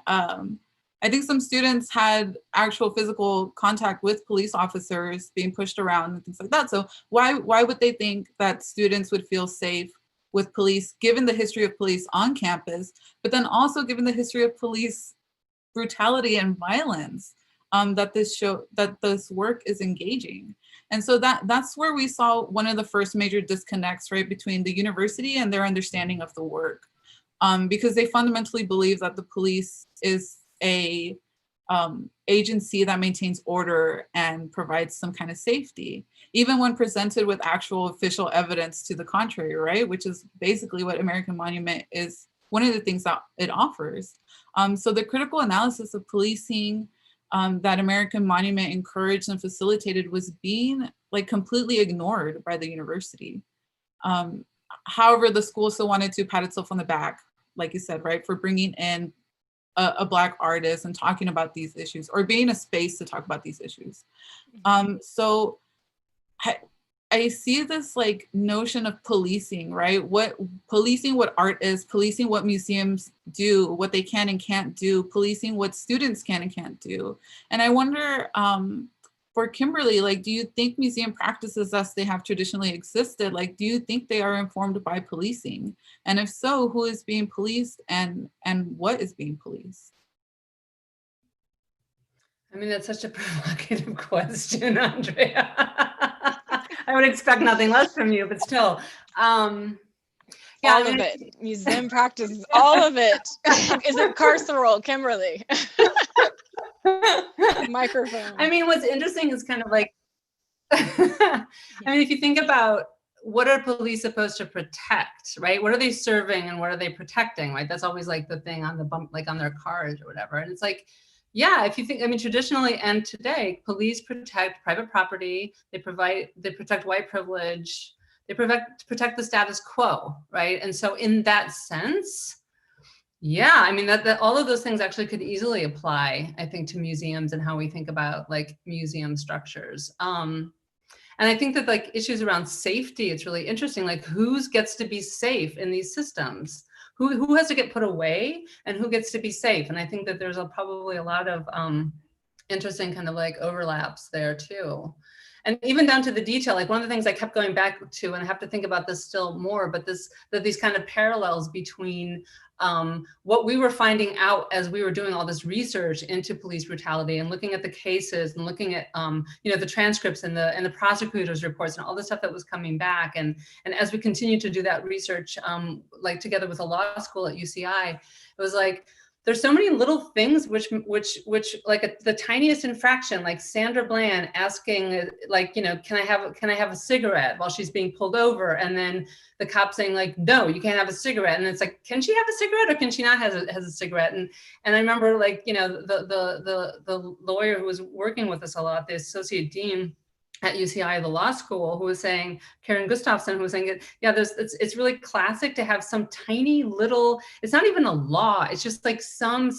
Speaker 3: I think some students had actual physical contact with police officers being pushed around and things like that. So why would they think that students would feel safe with police, given the history of police on campus, but then also given the history of police brutality and violence that this work is engaging? And so that's where we saw one of the first major disconnects, right, between the university and their understanding of the work, because they fundamentally believe that the police is a agency that maintains order and provides some kind of safety, even when presented with actual official evidence to the contrary, right? Which is basically what American Monument is, one of the things that it offers. So the critical analysis of policing that American Monument encouraged and facilitated was being like completely ignored by the university. However, the school still wanted to pat itself on the back, like you said, right, for bringing in a Black artist and talking about these issues, or being a space to talk about these issues. So I see this like notion of policing, right? Policing what art is, policing what museums do, what they can and can't do, policing what students can and can't do. And I wonder, for Kimberli, like, do you think museum practices as they have traditionally existed, like, do you think they are informed by policing? And if so, who is being policed and what is being policed?
Speaker 4: I mean, that's such a provocative question, Andrea. I would expect nothing less from you, but still. Yeah,
Speaker 5: all of it. Museum practices, all of it. Is it carceral, Kimberli? Microphone.
Speaker 4: I mean, what's interesting is kind of like, I mean, if you think about what are police supposed to protect, right? What are they serving and what are they protecting, right? That's always like the thing on the bump, like on their cars or whatever. And it's like, yeah, if you think, I mean, traditionally and today, police protect private property, they protect white privilege, they protect the status quo, right? And so in that sense, yeah, I mean, that all of those things actually could easily apply, I think, to museums and how we think about like museum structures. And I think that like issues around safety, it's really interesting, like who gets to be safe in these systems? Who has to get put away and who gets to be safe? And I think that there's probably a lot of interesting kind of like overlaps there too. And even down to the detail, like one of the things I kept going back to, and I have to think about this still more, but these kind of parallels between what we were finding out as we were doing all this research into police brutality and looking at the cases and looking at you know, the transcripts and the prosecutors' reports and all the stuff that was coming back. And as we continued to do that research, like together with a law school at UCI, it was like, there's so many little things which like the tiniest infraction, like Sandra Bland asking, like, you know, can I have a cigarette while she's being pulled over, and then the cop saying like, no, you can't have a cigarette, and it's like, can she have a cigarette or can she not have a cigarette? And I remember, like, you know, the lawyer who was working with us a lot, the associate dean at UCI, the law school, who was saying, Karen Gustafson, who was saying, yeah, it's really classic to have some tiny little, it's not even a law, it's just like some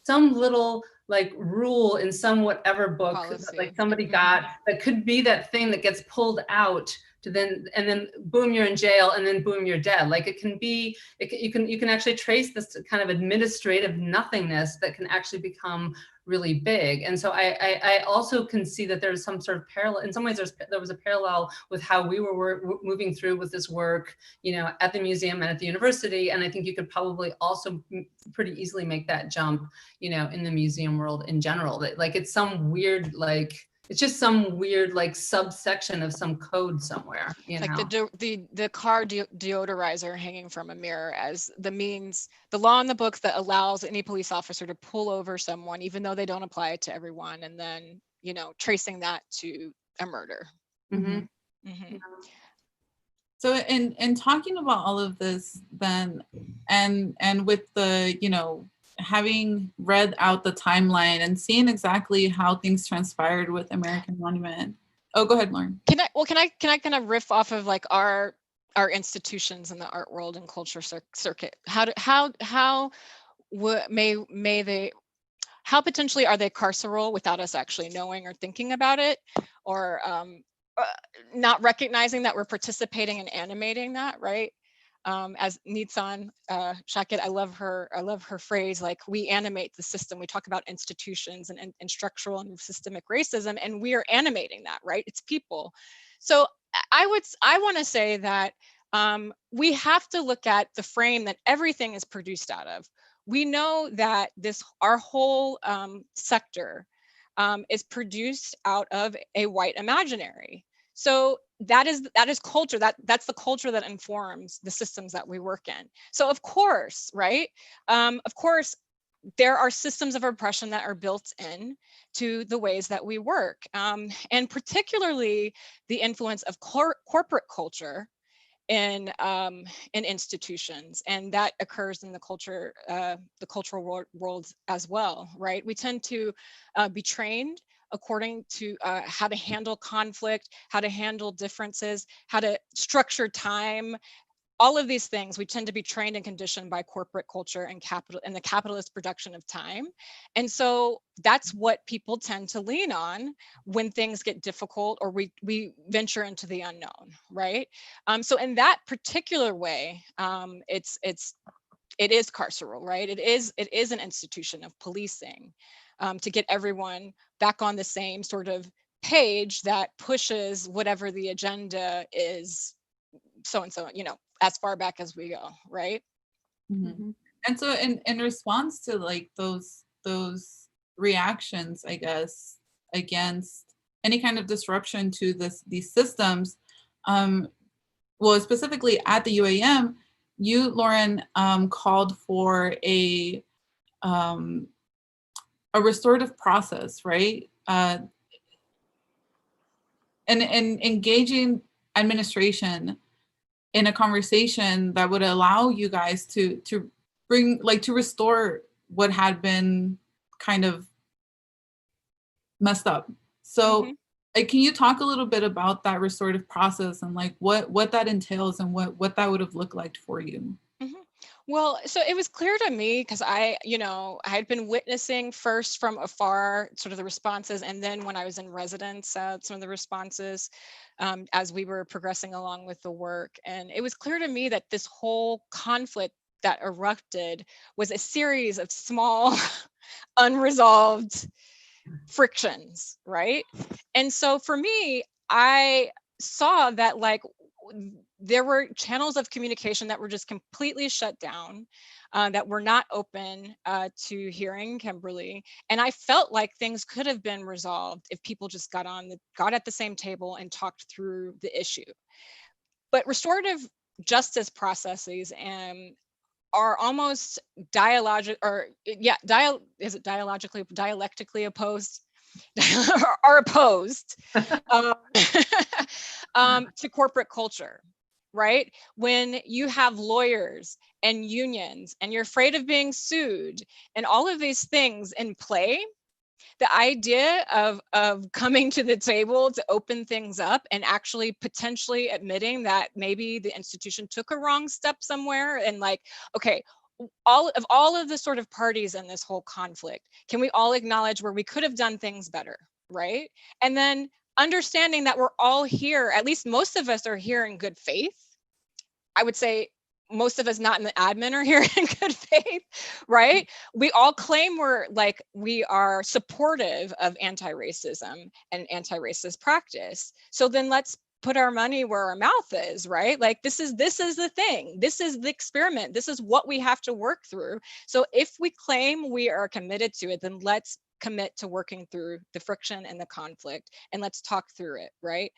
Speaker 4: little like rule in some whatever book that, like somebody got, that could be that thing that gets pulled out to then boom, you're in jail, and then boom, you're dead. Like it can be, you can actually trace this kind of administrative nothingness that can actually become really big. And so I also can see that there's some sort of parallel. In some ways, there was a parallel with how we were moving through with this work, you know, at the museum and at the university. And I think you could probably also pretty easily make that jump, you know, in the museum world in general. That like it's some weird, like, it's just some weird like subsection of some code somewhere, you
Speaker 5: like
Speaker 4: know?
Speaker 5: the car deodorizer hanging from a mirror as the means, the law in the books that allows any police officer to pull over someone, even though they don't apply it to everyone, and then, you know, tracing that to a murder.
Speaker 4: Mm-hmm.
Speaker 5: Mm-hmm.
Speaker 3: So in talking about all of this then, and with the, you know, having read out the timeline and seeing exactly how things transpired with American Monument. Oh, go ahead, Lauren.
Speaker 5: Can I kind of riff off of like our institutions in the art world and culture circuit? How potentially are they carceral without us actually knowing or thinking about it, or not recognizing that we're participating and animating that, right? As Nizan Shakit, I love her phrase, like, we animate the system. We talk about institutions and structural and systemic racism, and we are animating that, right? It's people. So I want to say that we have to look at the frame that everything is produced out of. We know that our whole sector is produced out of a white imaginary. So that is culture. That's the culture that informs the systems that we work in. So of course, right? Of course, there are systems of oppression that are built in to the ways that we work, and particularly the influence of corporate culture in institutions, and that occurs in the cultural world as well, right? We tend to be trained according to how to handle conflict, how to handle differences, how to structure time, all of these things, we tend to be trained and conditioned by corporate culture and the capitalist production of time. And so that's what people tend to lean on when things get difficult or we venture into the unknown, right? So in that particular way, it is carceral, right? It is an institution of policing to get everyone back on the same sort of page that pushes whatever the agenda is, so and so, as far back as we go, right?
Speaker 3: Mm-hmm. And so in response to like those reactions, I guess, against any kind of disruption to these systems, well, specifically at the UAM, you, Lauren, called for a restorative process, right? And engaging administration in a conversation that would allow you guys to bring, like, to restore what had been kind of messed up. So like, can you talk a little bit about that restorative process and like what that entails and what that would have looked like for you?
Speaker 5: Well, so it was clear to me because I had been witnessing first from afar sort of the responses, and then when I was in residence, some of the responses as we were progressing along with the work. And it was clear to me that this whole conflict that erupted was a series of small, unresolved frictions, right? And so for me, I saw that like there were channels of communication that were just completely shut down, that were not open to hearing Kimberli. And I felt like things could have been resolved if people just got at the same table and talked through the issue. But restorative justice processes are almost dialectically opposed are opposed to corporate culture, right? When you have lawyers and unions and you're afraid of being sued and all of these things in play, the idea of coming to the table to open things up and actually potentially admitting that maybe the institution took a wrong step somewhere, and like, okay, all of the sort of parties in this whole conflict, can we all acknowledge where we could have done things better, right? And then understanding that we're all here, at least most of us are here in good faith. I would say most of us not in the admin are here in good faith, right? We all claim we are supportive of anti-racism and anti-racist practice. So then let's put our money where our mouth is, right? Like this is the thing. This is the experiment. This is what we have to work through. So if we claim we are committed to it, then let's commit to working through the friction and the conflict, and let's talk through it, right?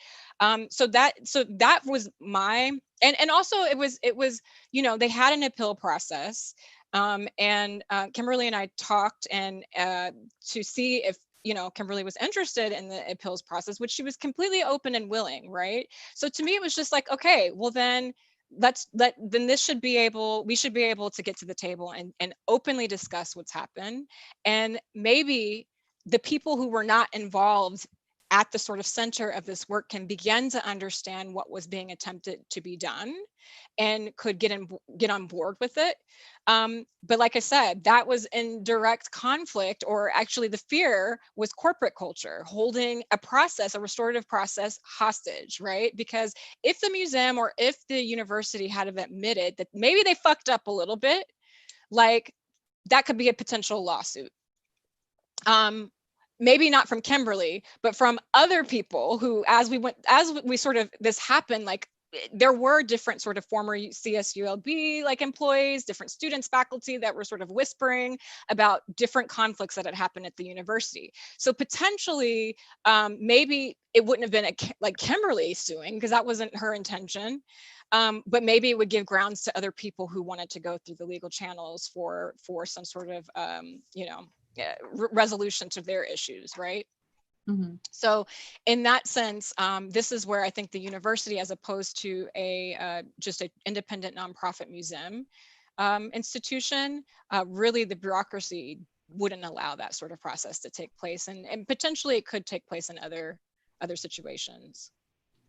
Speaker 5: So that was my, and also it was they had an appeal process, and Kimberli and I talked and to see if Kimberli was interested in the appeals process, which she was completely open and willing, right? So to me it was just like, okay, well then we should be able to get to the table and openly discuss what's happened. And maybe the people who were not involved at the sort of center of this work can begin to understand what was being attempted to be done and could get on board with it. But like I said, that was in direct conflict, or actually the fear was corporate culture holding a restorative process hostage, right? Because if the museum or if the university had admitted that maybe they fucked up a little bit, like that could be a potential lawsuit. Maybe not from Kimberli, but from other people who, as we sort of, this happened, like there were different sort of former CSULB like employees, different students, faculty that were sort of whispering about different conflicts that had happened at the university. So potentially, maybe it wouldn't have been like Kimberli suing, because that wasn't her intention. But maybe it would give grounds to other people who wanted to go through the legal channels for some sort of resolution to their issues, right? So in that sense, this is where I think the university, as opposed to just an independent nonprofit museum institution, really the bureaucracy wouldn't allow that sort of process to take place, and potentially it could take place in other situations.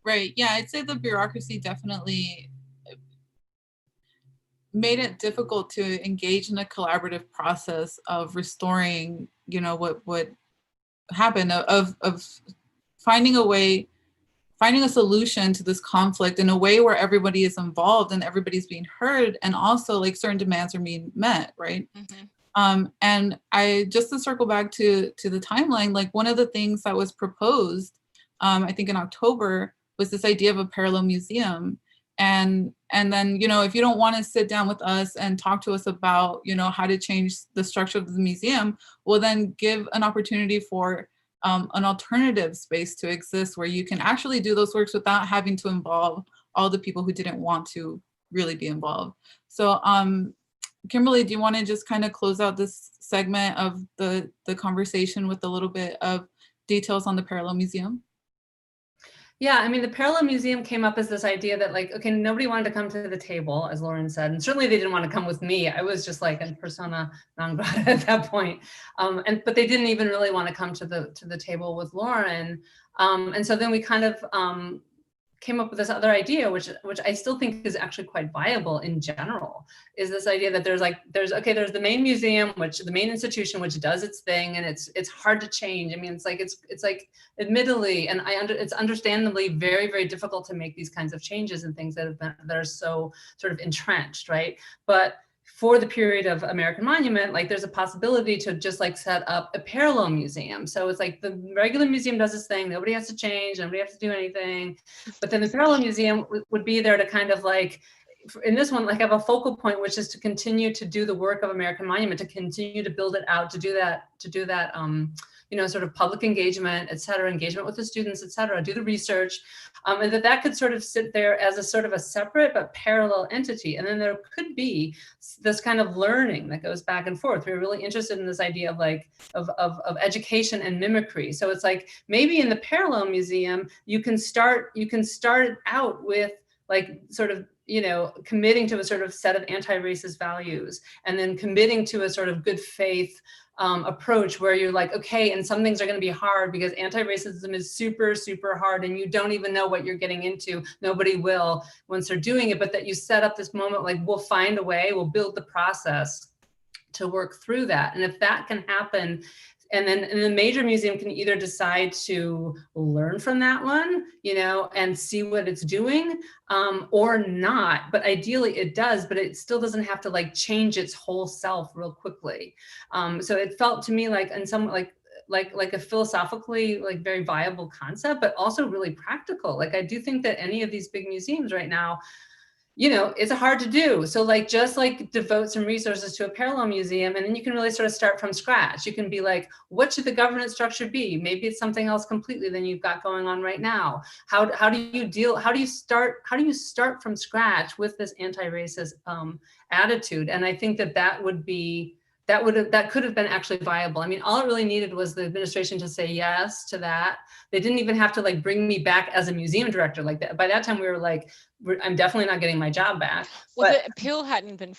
Speaker 3: Right. Yeah, I'd say the bureaucracy definitely made it difficult to engage in a collaborative process of restoring, what happened, of finding a solution to this conflict in a way where everybody is involved and everybody's being heard, and also like certain demands are being met, right? And I, just to circle back to the timeline, like one of the things that was proposed, I think in October, was this idea of a parallel museum. And then, if you don't want to sit down with us and talk to us about, how to change the structure of the museum, well, then give an opportunity for an alternative space to exist where you can actually do those works without having to involve all the people who didn't want to really be involved. So Kimberli, do you want to just kind of close out this segment of the conversation with a little bit of details on the parallel museum?
Speaker 4: Yeah, I mean, the parallel museum came up as this idea that like, okay, nobody wanted to come to the table, as Lauren said, and certainly they didn't want to come with me. I was just like in persona non grata at that point. But they didn't even really want to come to the table with Lauren. And so then we kind of came up with this other idea, which I still think is actually quite viable in general, is this idea that there's the main museum, the main institution, which does its thing, and it's hard to change. I mean, it's like admittedly, and it's understandably very, very difficult to make these kinds of changes and things that are so sort of entrenched, right? But for the period of American Monument, like there's a possibility to just like set up a parallel museum. So it's like the regular museum does its thing, nobody has to change, nobody has to do anything. But then the parallel museum would be there to kind of like, in this one, like have a focal point, which is to continue to do the work of American Monument, to continue to build it out, to do that, sort of public engagement, et cetera, engagement with the students, et cetera, do the research, and that could sort of sit there as a sort of a separate but parallel entity. And then there could be this kind of learning that goes back and forth. We're really interested in this idea of like, of education and mimicry. So it's like, maybe in the parallel museum, you can start out with like sort of, committing to a sort of set of anti-racist values, and then committing to a sort of good faith approach where you're like, okay, and some things are going to be hard because anti-racism is super, super hard, and you don't even know what you're getting into. Nobody will once they're doing it, but that you set up this moment, like we'll find a way, we'll build the process to work through that. And if that can happen, and then the major museum can either decide to learn from that one, and see what it's doing, or not. But ideally it does, but it still doesn't have to like change its whole self real quickly. So it felt to me like, in some like a philosophically like very viable concept, but also really practical. Like I do think that any of these big museums right now, it's hard to do. So like, just like devote some resources to a parallel museum, and then you can really sort of start from scratch. You can be like, what should the governance structure be? Maybe it's something else completely than you've got going on right now. How do you start from scratch with this anti-racist attitude? And I think that could have been actually viable. I mean, all it really needed was the administration to say yes to that. They didn't even have to like bring me back as a museum director like that. By that time we were like, I'm definitely not getting my job back.
Speaker 5: Well, the appeal hadn't been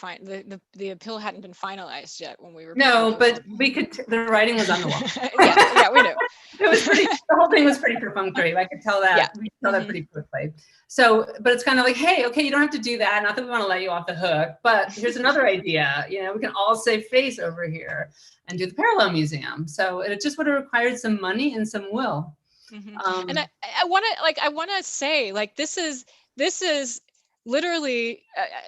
Speaker 5: the appeal hadn't been finalized yet when we were.
Speaker 4: No, but we could. The writing was on the wall.
Speaker 5: yeah, we knew.
Speaker 4: It was pretty. The whole thing was pretty perfunctory. I could tell that. Yeah. We could tell that pretty quickly. So, but it's kind of like, hey, okay, you don't have to do that. Not that we want to let you off the hook, but here's another idea. We can all save face over here and do the parallel museum. So it just would have required some money and some will.
Speaker 5: Mm-hmm. And I want to say, like, this is literally,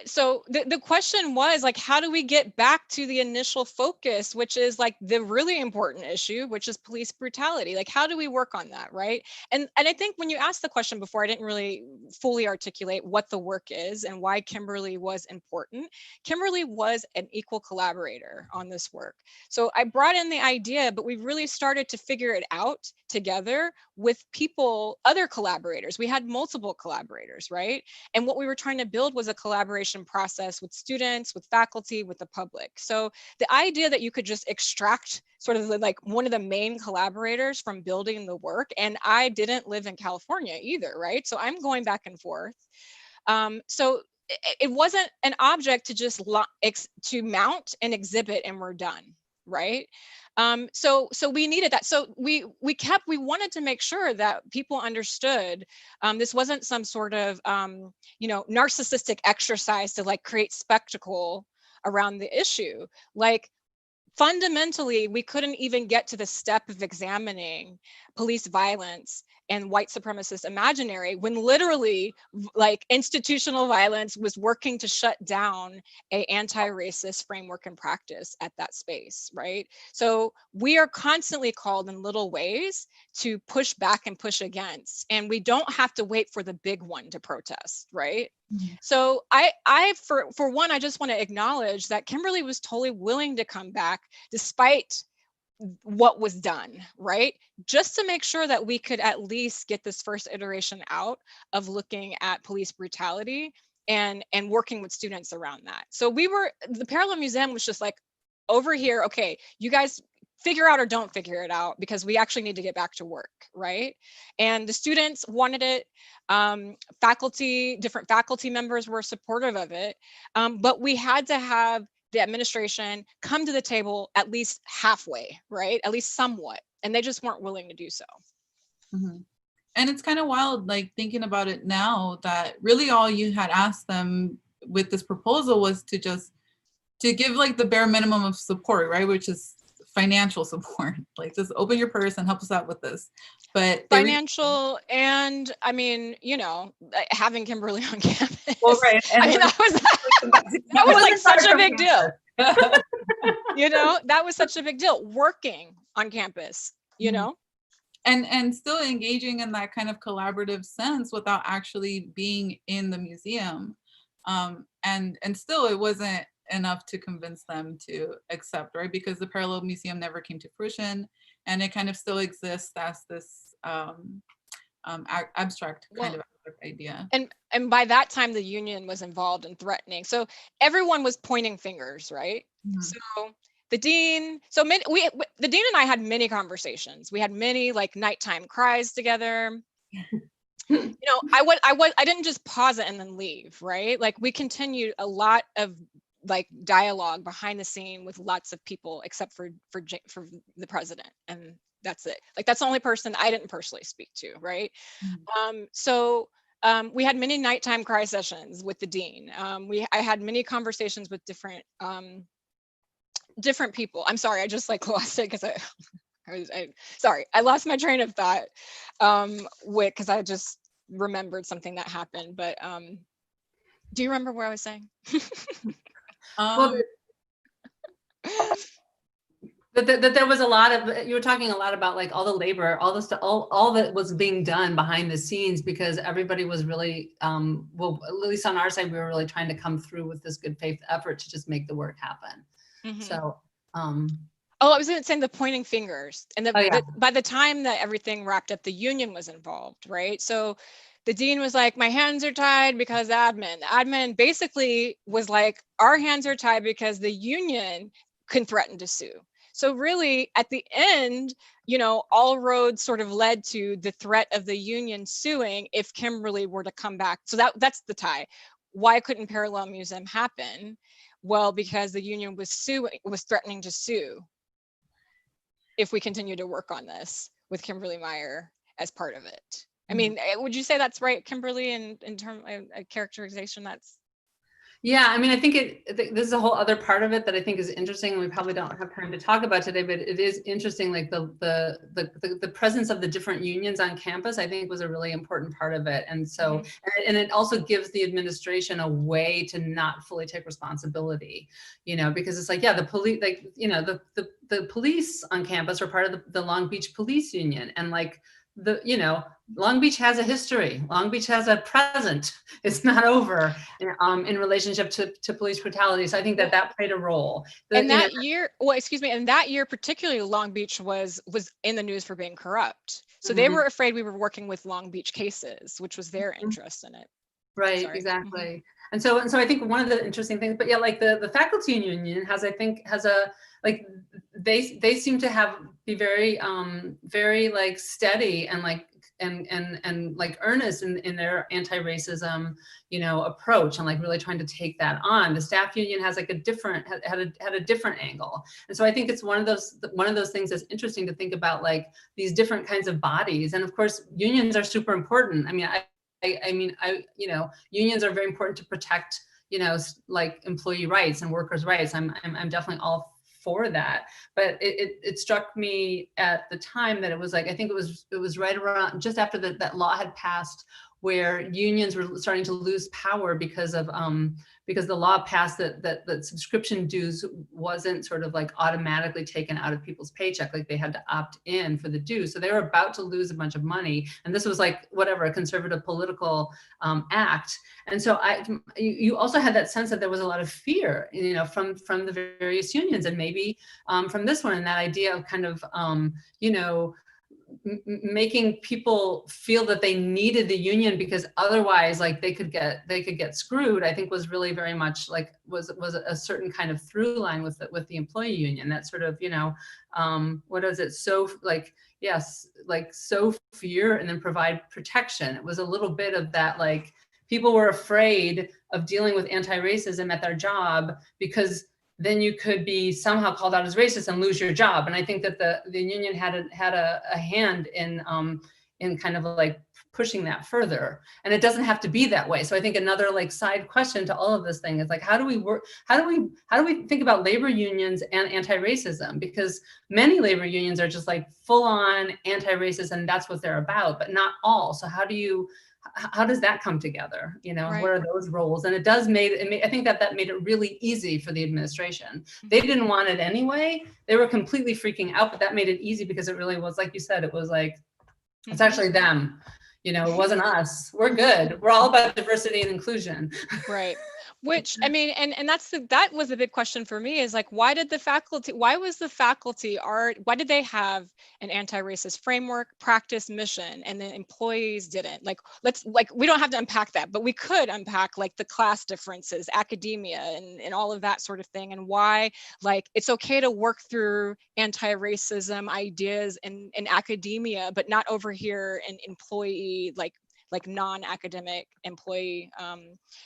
Speaker 5: so the question was like, how do we get back to the initial focus, which is like the really important issue, which is police brutality? Like, how do we work on that, right? And I think when you asked the question before, I didn't really fully articulate what the work is and why Kimberli was important. Kimberli was an equal collaborator on this work. So I brought in the idea, but we really started to figure it out together with people, other collaborators. We had multiple collaborators, right? And what we were trying to build was a collaboration process with students, with faculty, with the public. So the idea that you could just extract sort of like one of the main collaborators from building the work, and I didn't live in California either, right? So I'm going back and forth. So it wasn't an object to just to mount and exhibit and we're done. right? So we needed that. So we wanted to make sure that people understood this wasn't some sort of, narcissistic exercise to like create spectacle around the issue. Like, fundamentally, we couldn't even get to the step of examining police violence and white supremacist imaginary when literally like institutional violence was working to shut down a anti-racist framework and practice at that space, right? So we are constantly called in little ways to push back and push against, and we don't have to wait for the big one to protest, right? So for one, I just want to acknowledge that Kimberli was totally willing to come back despite what was done, right? Just to make sure that we could at least get this first iteration out of looking at police brutality and working with students around that. So the Parallel Museum was just like, over here, okay, you guys figure out or don't figure it out, because we actually need to get back to work, right? And the students wanted it. Different faculty members were supportive of it, but we had to have the administration come to the table at least halfway, right? At least somewhat, and they just weren't willing to do so.
Speaker 3: Mm-hmm. And it's kind of wild, like thinking about it now, that really all you had asked them with this proposal was to give like the bare minimum of support, right? Which is financial support, like just open your purse and help us out with this. But
Speaker 5: financial, and I mean, having Kimberli on campus.
Speaker 4: Well, right.
Speaker 5: I mean, that was like such a big deal. That was such a big deal, working on campus,
Speaker 3: and still engaging in that kind of collaborative sense without actually being in the museum. And still it wasn't enough to convince them to accept, right? Because the Parallel Museum never came to fruition, and it kind of still exists as this abstract kind of idea.
Speaker 5: And by that time, the union was involved in threatening. So everyone was pointing fingers, right? Mm-hmm. So the dean, the dean and I had many conversations. We had many like nighttime cries together. I didn't just pause it and then leave, right? Like, we continued a lot of like dialogue behind the scene with lots of people, except for the president, and that's it. Like, that's the only person I didn't personally speak to, right? Mm-hmm. We had many nighttime cry sessions with the dean. I had many conversations with different people. I'm sorry, I just like lost it because I lost my train of thought because I just remembered something that happened. But do you remember what I was saying?
Speaker 4: That there was a lot of, you were talking a lot about like all the labor, all the stuff, all that was being done behind the scenes, because everybody was really, well, at least on our side, we were really trying to come through with this good faith effort to just make the work happen. Mm-hmm. So,
Speaker 5: I was saying the pointing fingers, and by the time that everything wrapped up, the union was involved, right? So the dean was like, my hands are tied because admin basically was like, our hands are tied because the union can threaten to sue. So really at the end, all roads sort of led to the threat of the union suing if Kimberli were to come back. So that's the tie. Why couldn't Parallel Museum happen? Well, because the union was threatening to sue if we continue to work on this with Kimberli Meyer as part of it. I mean, would you say that's right, Kimberli, in terms of characterization? That's.
Speaker 4: Yeah, I mean, I think this is a whole other part of it that I think is interesting, and we probably don't have time to talk about today, but it is interesting, like the presence of the different unions on campus, I think was a really important part of it. And so, and it also gives the administration a way to not fully take responsibility, because it's like, yeah, the police, like, the police on campus are part of the Long Beach Police Union, and like, Long Beach has a history. Long Beach has a present. It's not over in relationship to police brutality. So I think that played a role.
Speaker 5: And that year, particularly Long Beach was in the news for being corrupt. So they were afraid we were working with Long Beach cases, which was their interest in it.
Speaker 4: Right, sorry. Exactly. And so I think one of the interesting things, but yeah, like the faculty union has a, like, they seem to be very, very like steady and like and like earnest in their anti-racism, you know, approach, and like really trying to take that on. The staff union has like a different, had a different angle. And so I think it's one of those things that's interesting to think about, like these different kinds of bodies. And of course, unions are super important. I mean, you know, unions are very important to protect, you know, like employee rights and workers' rights. I'm definitely all for that. But it struck me at the time that it was like, I think it was right around just after that law had passed, where unions were starting to lose power because the law passed that subscription dues wasn't sort of like automatically taken out of people's paycheck, like they had to opt in for the dues. So they were about to lose a bunch of money, and this was like whatever, a conservative political act. And so you also had that sense that there was a lot of fear, you know, from the various unions, and maybe from this one, and that idea of kind of you know, making people feel that they needed the union because otherwise like they could get screwed, I think was really very much like was a certain kind of through line with the employee union, that sort of, you know, what is it, so like, yes, like sow fear and then provide protection. It was a little bit of that, like people were afraid of dealing with anti-racism at their job because then you could be somehow called out as racist and lose your job. And I think that the union had a hand in kind of like pushing that further. And it doesn't have to be that way. So I think another like side question to all of this thing is like, how do we think about labor unions and anti-racism? Because many labor unions are just like full on anti-racist and that's what they're about, but not all. So how does that come together? You know, right. What are those roles? And I think that made it really easy for the administration. They didn't want it anyway. They were completely freaking out, but that made it easy because it really was, like you said, it was like, it's actually them. You know, it wasn't us. We're good. We're all about diversity and inclusion.
Speaker 5: Right. Which, I mean, and that was a big question for me, is like, why did the faculty why did they have an anti-racist framework, practice, mission, and the employees didn't? Like, we don't have to unpack that, but we could unpack like the class differences, academia, and all of that sort of thing, and why like it's okay to work through anti-racism ideas in academia, but not over here in employee, like non-academic employee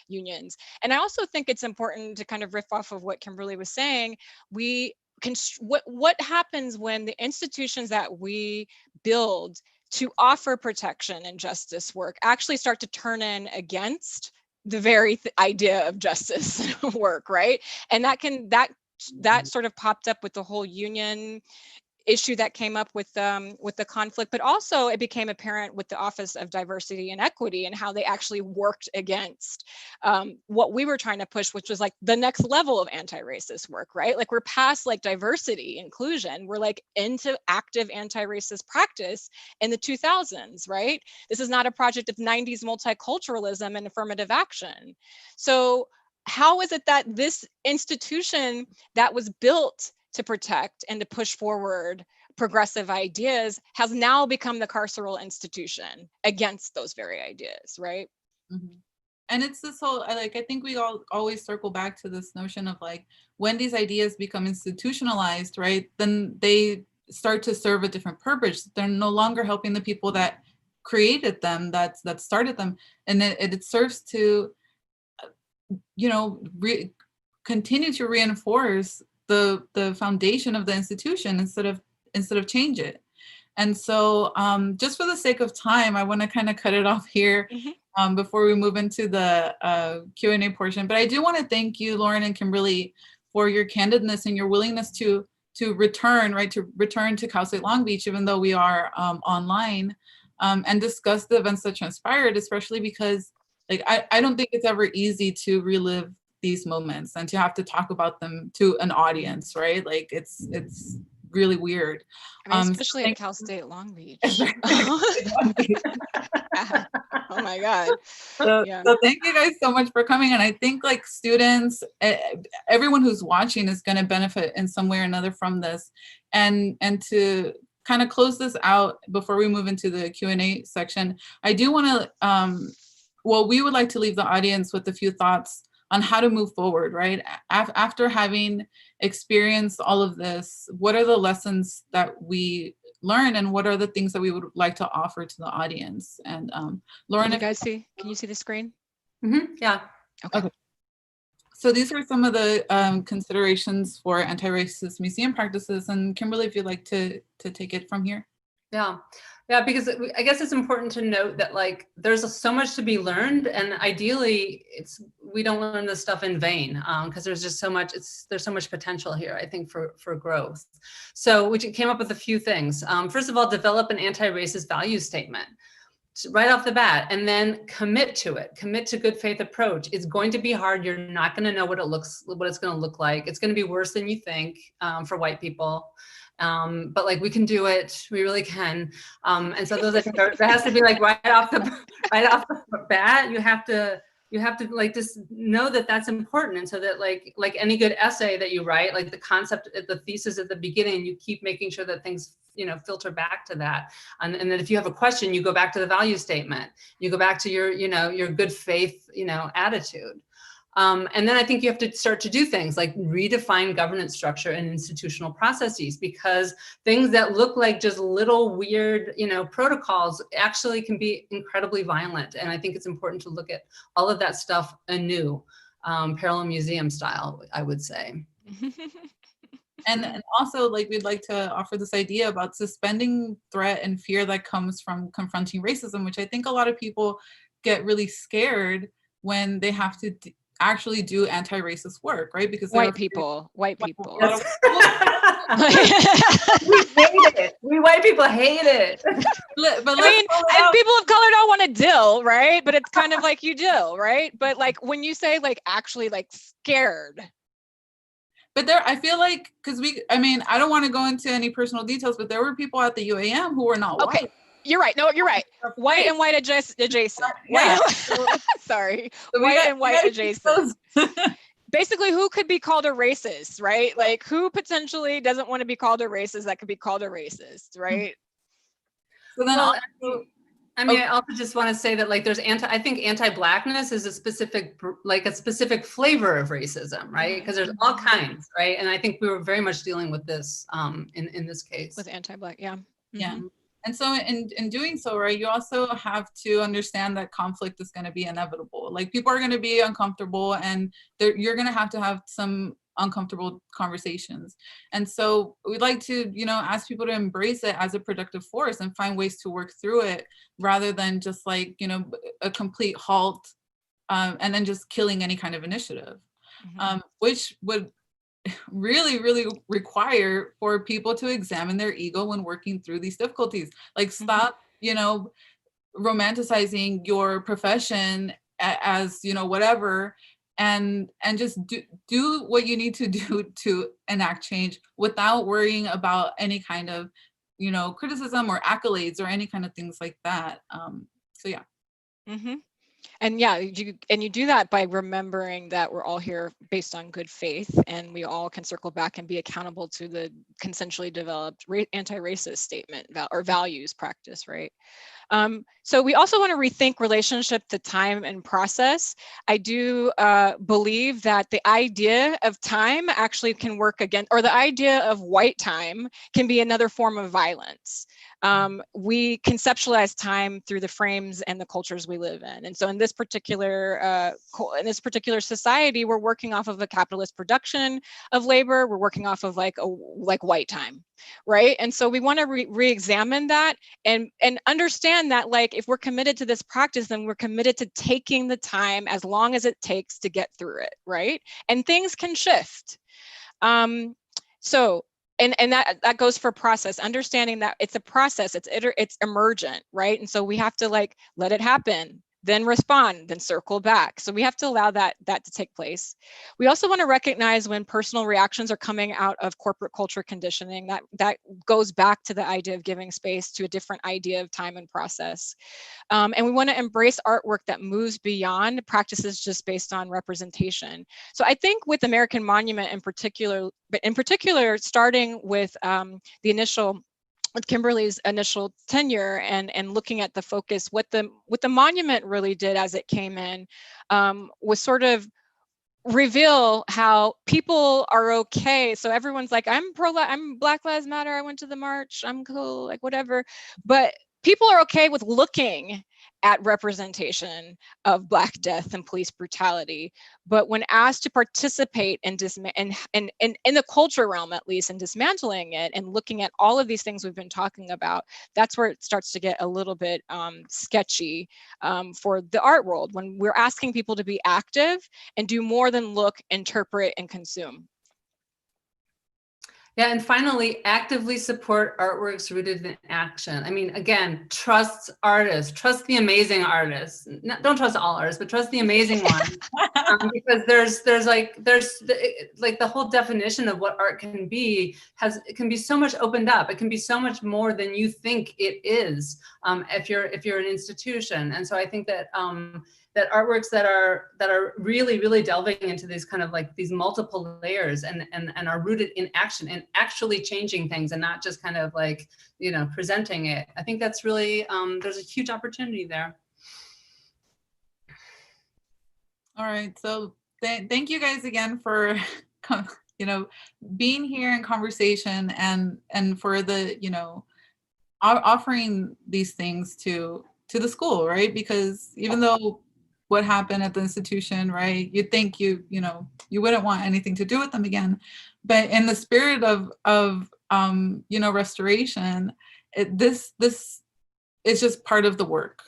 Speaker 5: unions. And I also think it's important to kind of riff off of what Kimberli was saying. What happens when the institutions that we build to offer protection and justice work actually start to turn in against the very idea of justice work, right? And that sort of popped up with the whole union issue that came up with the conflict, but also it became apparent with the Office of Diversity and Equity and how they actually worked against what we were trying to push, which was like the next level of anti-racist work, right? Like we're past like diversity, inclusion, we're like into active anti-racist practice in the 2000s, right? This is not a project of 90s multiculturalism and affirmative action. So how is it that this institution that was built to protect and to push forward progressive ideas has now become the carceral institution against those very ideas, right?
Speaker 3: Mm-hmm. And it's this whole, I think we all always circle back to this notion of like, when these ideas become institutionalized, right, then they start to serve a different purpose. They're no longer helping the people that created them, that started them. And it serves to, you know, continue to reinforce the foundation of the institution instead of change it. And so just for the sake of time, I want to kind of cut it off here before we move into the Q&A portion. But I do want to thank you, Lauren and Kimberli, for your candidness and your willingness to return, right, to return to Cal State Long Beach, even though we are online, and discuss the events that transpired, especially because like I don't think it's ever easy to relive these moments and to have to talk about them to an audience, right? Like it's really weird.
Speaker 5: I mean, especially at Cal State Long Beach. Oh my God.
Speaker 3: So thank you guys so much for coming. And I think like students, everyone who's watching is going to benefit in some way or another from this. And to kind of close this out before we move into the Q&A section, I do want to, we would like to leave the audience with a few thoughts on how to move forward, right? After having experienced all of this, what are the lessons that we learned, and what are the things that we would like to offer to the audience. And Lauren,
Speaker 5: Can you see the screen?
Speaker 4: Yeah.
Speaker 5: Okay.
Speaker 3: So these are some of the considerations for anti-racist museum practices. And Kimberli, if you'd like to take it from here.
Speaker 4: Yeah, because I guess it's important to note that like there's so much to be learned, and ideally we don't learn this stuff in vain, because there's just so much, there's so much potential here, I think, for growth. So we came up with a few things. First of all, develop an anti-racist value statement right off the bat, and then commit to it. Commit to good faith approach. It's going to be hard. You're not going to know what it's going to look like. It's going to be worse than you think for white people. But like we can do it, we really can. And so those, I think, there has to be like right off the bat, you have to like just know that that's important. And so that like any good essay that you write, like the concept, the thesis at the beginning, you keep making sure that things, filter back to that. And then if you have a question, you go back to the value statement, you go back to your good faith, attitude. And then I think you have to start to do things like redefine governance structure and institutional processes, because things that look like just little weird, protocols actually can be incredibly violent. And I think it's important to look at all of that stuff anew, parallel museum style, I would say.
Speaker 3: And also, like, we'd like to offer this idea about suspending threat and fear that comes from confronting racism, which I think a lot of people get really scared when they have to actually do anti-racist work, right? Because
Speaker 5: white people.
Speaker 4: We hate it. We white people hate it.
Speaker 5: And people of color don't want to deal, right? But it's kind of like you do, right? But like when you say like actually like scared.
Speaker 3: But there, I feel like, because I don't want to go into any personal details, but there were people at the UAM who were not white.
Speaker 5: You're right. No, you're right. White and white adjacent.
Speaker 3: Yeah.
Speaker 5: Sorry.
Speaker 3: So
Speaker 5: white and white adjacent. Basically, who could be called a racist, right? Like who potentially doesn't want to be called a racist that could be called a racist, right?
Speaker 3: So then
Speaker 4: I also just want to say that like I think anti-Blackness is a specific flavor of racism, right? Because there's all kinds, right? And I think we were very much dealing with this in this case.
Speaker 5: With anti-Black, yeah.
Speaker 3: Yeah. And so in doing so, right, you also have to understand that conflict is going to be inevitable. Like people are going to be uncomfortable, and you're going to have some uncomfortable conversations. And so we'd like to, ask people to embrace it as a productive force and find ways to work through it, rather than just like, a complete halt and then just killing any kind of initiative, which would really, really require for people to examine their ego when working through these difficulties. Like stop, romanticizing your profession as, whatever, and just do what you need to do to enact change without worrying about any kind of, criticism or accolades or any kind of things like that. So yeah.
Speaker 5: And yeah, you do that by remembering that we're all here based on good faith, and we all can circle back and be accountable to the consensually developed anti-racist statement or values practice, right? So we also want to rethink relationship to time and process. I do believe that the idea of time actually can work against, or the idea of white time can be another form of violence. We conceptualize time through the frames and the cultures we live in. And so in this particular society, we're working off of a capitalist production of labor. We're working off of like white time, right? And so we want to re-examine that and understand that like if we're committed to this practice, then we're committed to taking the time as long as it takes to get through it, right? And things can shift. And that goes for process, understanding that it's a process, it's emergent, right? And so we have to like let it happen, then respond, then circle back. So we have to allow that to take place. We also want to recognize when personal reactions are coming out of corporate culture conditioning. That goes back to the idea of giving space to a different idea of time and process. And we want to embrace artwork that moves beyond practices just based on representation. So I think with American Monument in particular, starting with with Kimberli's initial tenure and looking at the focus, what the monument really did as it came in was sort of reveal how people are okay. So everyone's like, I'm Black Lives Matter. I went to the march. I'm cool, like whatever. But people are okay with looking at representation of Black death and police brutality. But when asked to participate in the culture realm, at least, in dismantling it and looking at all of these things we've been talking about, that's where it starts to get a little bit sketchy for the art world, when we're asking people to be active and do more than look, interpret, and consume.
Speaker 4: Yeah, and finally, actively support artworks rooted in action. I mean, again, trust artists, trust the amazing artists. Don't trust all artists, but trust the amazing ones. Because there's the whole definition of what art can be it can be so much opened up. It can be so much more than you think it is if you're an institution. And so I think that that artworks that are really delving into these kind of like these multiple layers and are rooted in action and actually changing things and not just kind of like, you know, presenting it. I think that's really, there's a huge opportunity there.
Speaker 3: All right, so thank you guys again for, you know, being here in conversation and for the, you know, offering these things to the school, right? Because even though what happened at the institution, right, you'd think you know, you wouldn't want anything to do with them again, but in the spirit of you know, restoration, this is just part of the work.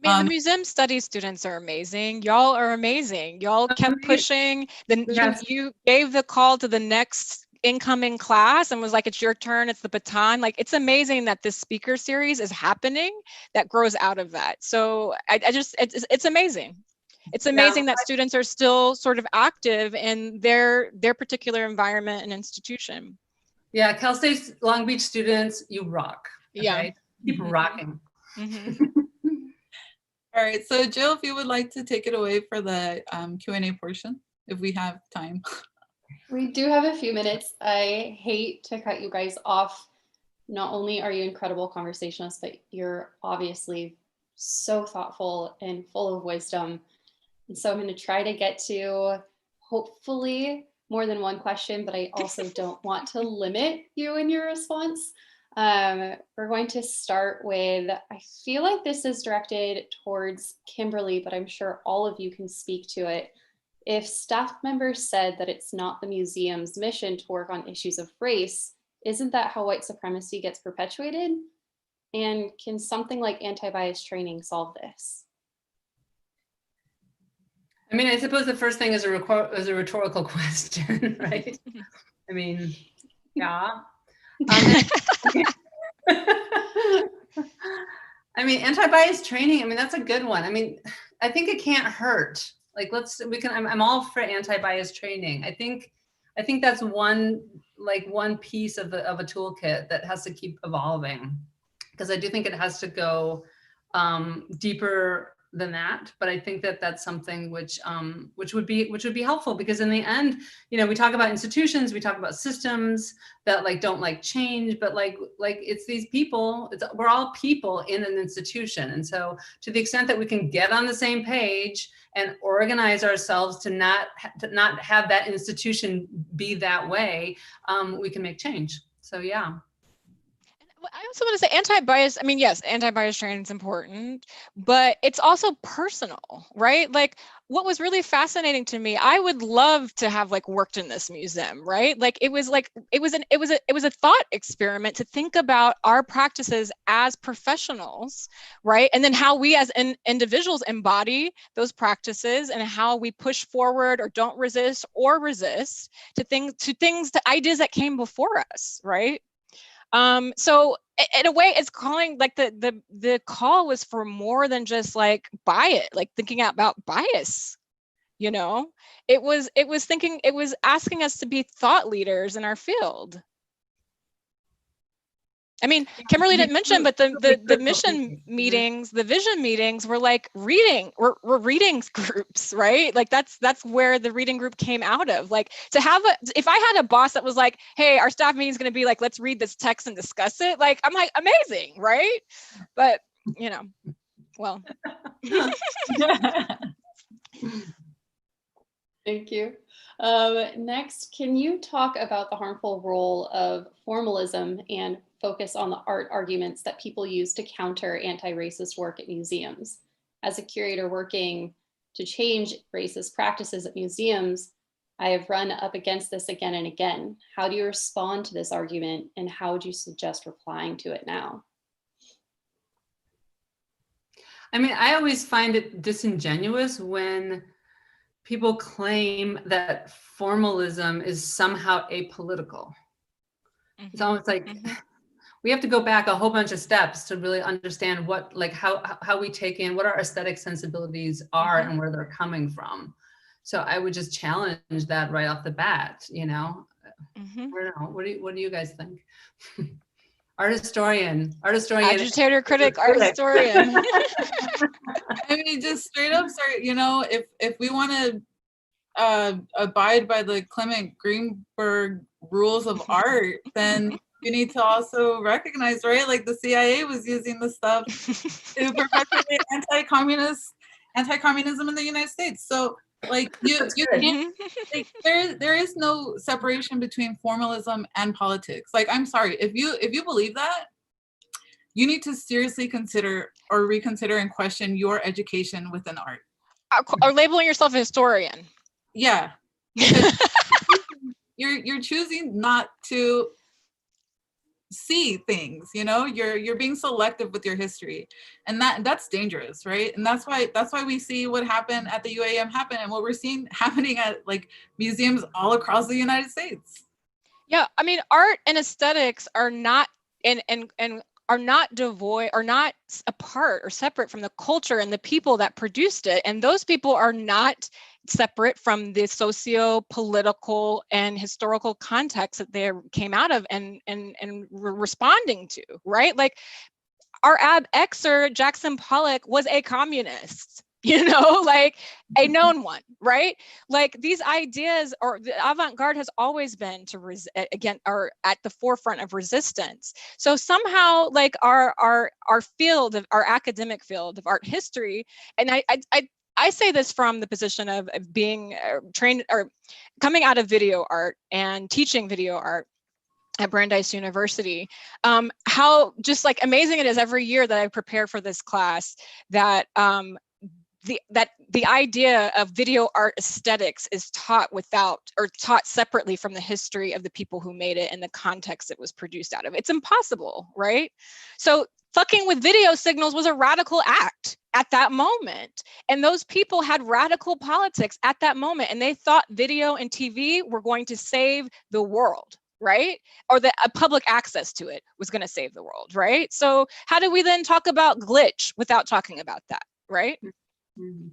Speaker 5: I mean, the museum studies students are amazing. Y'all are amazing. Y'all kept pushing. Then you gave the call to the next incoming class and was like, it's your turn, it's the baton. Like, it's amazing that this speaker series is happening that grows out of that. So it's amazing. It's amazing that students are still sort of active in their particular environment and institution.
Speaker 4: Yeah, Cal State Long Beach students, you rock. Okay?
Speaker 5: Yeah.
Speaker 4: Keep rocking.
Speaker 3: All right, so Jill, if you would like to take it away for the Q&A portion, if we have time.
Speaker 1: We do have a few minutes. I hate to cut you guys off. Not only are you incredible conversationalists, but you're obviously so thoughtful and full of wisdom. And so I'm going to try to get to hopefully more than one question, but I also don't want to limit you in your response. We're going to start with, I feel like this is directed towards Kimberli, but I'm sure all of you can speak to it. If staff members said that it's not the museum's mission to work on issues of race, isn't that how white supremacy gets perpetuated? And can something like anti-bias training solve this?
Speaker 4: I mean, I suppose the first thing is a rhetorical question, right? I mean, yeah. I mean, anti-bias training, I mean, that's a good one. I mean, I think it can't hurt. Like, I'm all for anti-bias training. I think that's one piece of a toolkit that has to keep evolving, because I do think it has to go deeper than that. But I think that that's something which would be helpful, because in the end, you know, we talk about institutions, we talk about systems that don't like change, but like it's these people, we're all people in an institution. And so to the extent that we can get on the same page and organize ourselves to not have that institution be that way, we can make change. So yeah.
Speaker 5: I also want to say anti-bias. I mean, yes, anti-bias training is important, but it's also personal, right? Like, what was really fascinating to me, I would love to have worked in this museum, right? Like, it was a thought experiment to think about our practices as professionals, right? And then how we as individuals embody those practices and how we push forward or don't resist or resist to ideas that came before us, right? So in a way, it's calling the call was for more than just bias, thinking about bias. You know, it was asking us to be thought leaders in our field. I mean, Kimberli didn't mention, but the mission meetings, the vision meetings were reading, were readings groups, right? That's where the reading group came out of. To have if I had a boss that was like, hey, our staff meeting is going to be let's read this text and discuss it. I'm amazing, right? But, you know, well.
Speaker 1: Thank you. Next, can you talk about the harmful role of formalism and focus on the art arguments that people use to counter anti-racist work at museums? As a curator working to change racist practices at museums, I have run up against this again and again. How do you respond to this argument, and how would you suggest replying to it now?
Speaker 4: I mean, I always find it disingenuous when people claim that formalism is somehow apolitical. It's almost like we have to go back a whole bunch of steps to really understand what, like how we take in what our aesthetic sensibilities are and where they're coming from. So I would just challenge that right off the bat, you know. I don't know. What do you guys think? Art historian.
Speaker 5: Agitator, critic, art historian.
Speaker 3: I mean, just straight up, sorry, you know, if we want to abide by the Clement Greenberg rules of art, then you need to also recognize, right? Like the CIA was using the stuff to perpetuate anti-communism in the United States. So like you can't, like, there is no separation between formalism and politics. Like, I'm sorry, if you believe that, you need to seriously consider or reconsider and question your education within art.
Speaker 5: Or labeling yourself a historian.
Speaker 3: Yeah. You're choosing not to see things, you know, you're being selective with your history, and that's dangerous, right? And that's why we see what happened at the UAM happen, and what we're seeing happening at like museums all across the United States.
Speaker 5: Yeah, I mean, art and aesthetics are not and are not devoid, are not apart or separate from the culture and the people that produced it, and those people are not separate from the socio-political and historical context that they came out of and responding to, right? Like our ab exer Jackson Pollock was a communist, you know, like a known one, right? Like these ideas, or the avant-garde has always been to again, are at the forefront of resistance. So somehow, like our field of our academic field of art history, and I say this from the position of being trained or coming out of video art and teaching video art at Brandeis University, how just like amazing it is every year that I prepare for this class that the idea of video art aesthetics is taught without, or taught separately from the history of the people who made it and the context it was produced out of. It's impossible, right? So fucking with video signals was a radical act at that moment. And those people had radical politics at that moment. And they thought video and TV were going to save the world, right? Or that a public access to it was going to save the world, right? So how do we then talk about glitch without talking about that, right?
Speaker 4: Mm-hmm.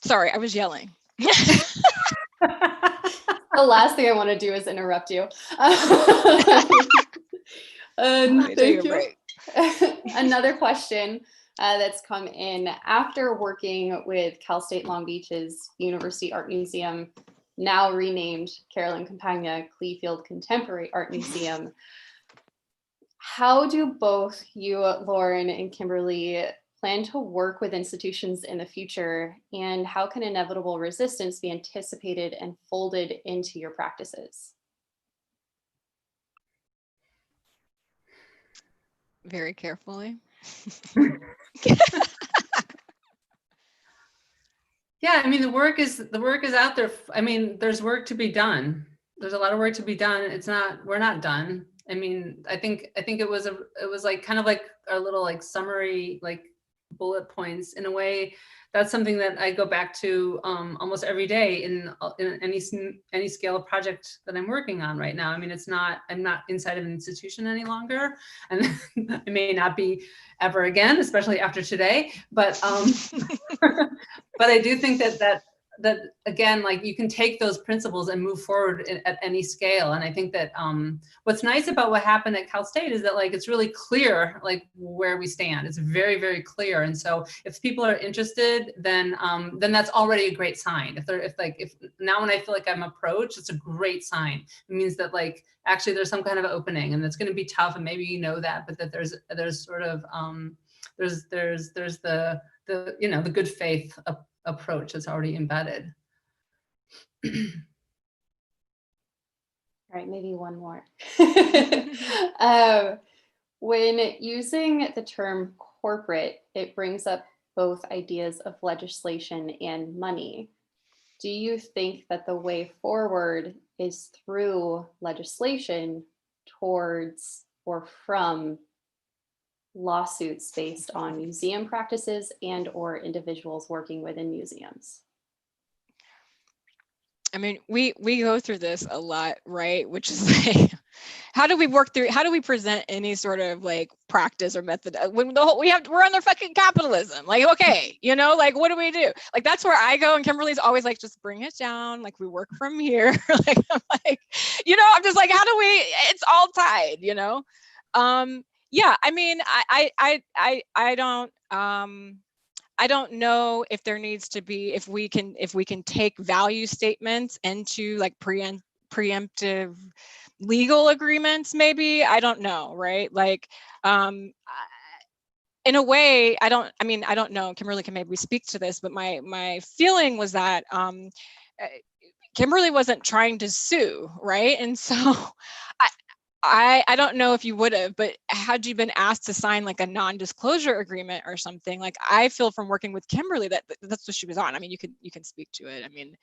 Speaker 1: Sorry, I was yelling. The last thing I want to do is interrupt you. Thank you. Another question that's come in after working with Cal State Long Beach's University Art Museum, now renamed Carolyn Campagna Cleefield Contemporary Art Museum. How do both you, Lauren, and Kimberli plan to work with institutions in the future, and how can inevitable resistance be anticipated and folded into your practices?
Speaker 5: Very carefully.
Speaker 4: Yeah, I mean, the work is out there. I mean, there's work to be done. There's a lot of work to be done. We're not done. I mean, I think it was like kind of like our little like summary, like bullet points in a way. That's something that I go back to almost every day in any scale of project that I'm working on right now. I mean, I'm not inside of an institution any longer, and I may not be ever again, especially after today. But but I do think that again, like you can take those principles and move forward at any scale. And I think that what's nice about what happened at Cal State is that like it's really clear like where we stand. It's very, very clear. And so if people are interested, then that's already a great sign. If now when I feel like I'm approached, it's a great sign. It means that like actually there's some kind of opening, and it's going to be tough, and maybe you know that, but that there's sort of there's the the good faith approach that's already embedded.
Speaker 1: All right, maybe one more. When using the term corporate, it brings up both ideas of legislation and money. Do you think that the way forward is through legislation towards or from lawsuits based on museum practices and or individuals working within museums?
Speaker 5: I mean, we go through this a lot, right? Which is like, how do we present any sort of like practice or method when we're under fucking capitalism? Like, okay, like, what do we do? Like, that's where I go, and Kimberly's always like, just bring it down. Like, we work from here. Like, I'm like, I'm just like, how do we? It's all tied, Yeah, I mean, I don't know if there needs to be, if we can take value statements into like preemptive legal agreements, maybe. I don't know, right? Like, in a way, I don't know. Kimberli can maybe speak to this, but my feeling was that Kimberli wasn't trying to sue, right? And so I don't know if you would have, but had you been asked to sign like a non-disclosure agreement or something, like I feel from working with Kimberli that's what she was on. I mean, you can speak to it. I mean,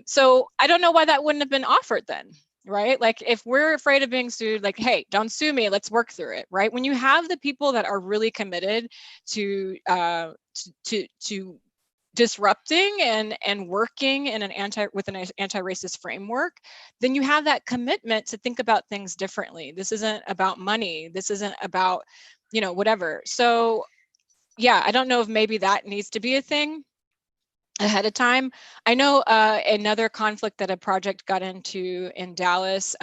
Speaker 5: so I don't know why that wouldn't have been offered then, right? Like, if we're afraid of being sued, like, hey, don't sue me, let's work through it, right? When you have the people that are really committed to disrupting and working in with an anti-racist framework, then you have that commitment to think about things differently. This isn't about money. This isn't about, whatever. So yeah, I don't know if maybe that needs to be a thing ahead of time. I know another conflict that a project got into in Dallas,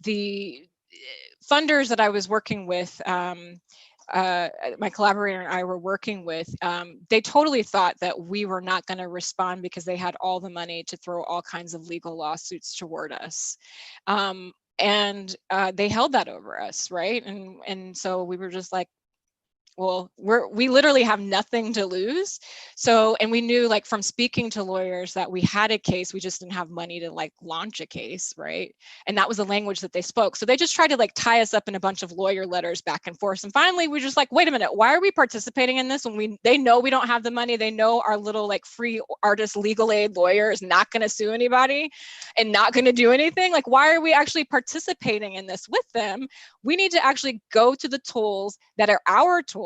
Speaker 5: the funders that I was working with, my collaborator and I were working with, they totally thought that we were not going to respond because they had all the money to throw all kinds of legal lawsuits toward us. And they held that over us, right? And so we were just like, well, we literally have nothing to lose. So, and we knew, like, from speaking to lawyers, that we had a case, we just didn't have money to like launch a case, right? And that was the language that they spoke. So they just tried to like tie us up in a bunch of lawyer letters back and forth. And finally, we just like, wait a minute, why are we participating in this when they know we don't have the money? They know our little like free artist legal aid lawyer is not going to sue anybody and not going to do anything. Like, why are we actually participating in this with them? We need to actually go to the tools that are our tools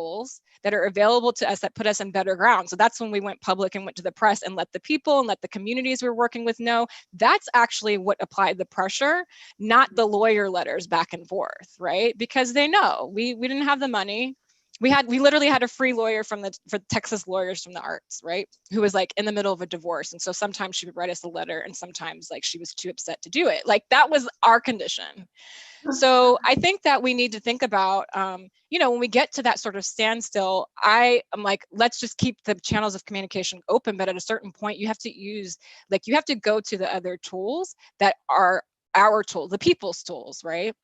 Speaker 5: that are available to us, that put us in better ground. So that's when we went public and went to the press and let the people and let the communities we're working with know. That's actually what applied the pressure, not the lawyer letters back and forth, right? Because they know we didn't have the money. We literally had a free lawyer for Texas Lawyers from the Arts, right? Who was like in the middle of a divorce. And so sometimes she would write us a letter and sometimes like she was too upset to do it. Like, that was our condition. So I think that we need to think about, when we get to that sort of standstill, I'm like, let's just keep the channels of communication open. But at a certain point, you have to go to the other tools that are our tools, the people's tools, right?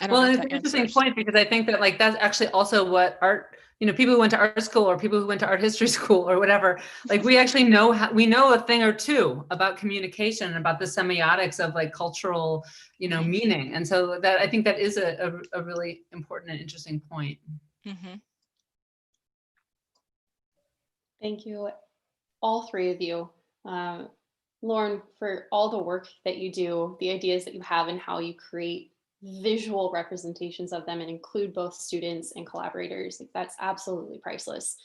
Speaker 4: Well, it's an interesting point, because I think that like that's actually also what art, people who went to art school or people who went to art history school or whatever, like we actually know we know a thing or two about communication and about the semiotics of like cultural, meaning. And so that, I think that is a really important and interesting point.
Speaker 5: Mm-hmm.
Speaker 1: Thank you, all three of you. Lauren, for all the work that you do, the ideas that you have, and how you create visual representations of them and include both students and collaborators. Like, that's absolutely priceless.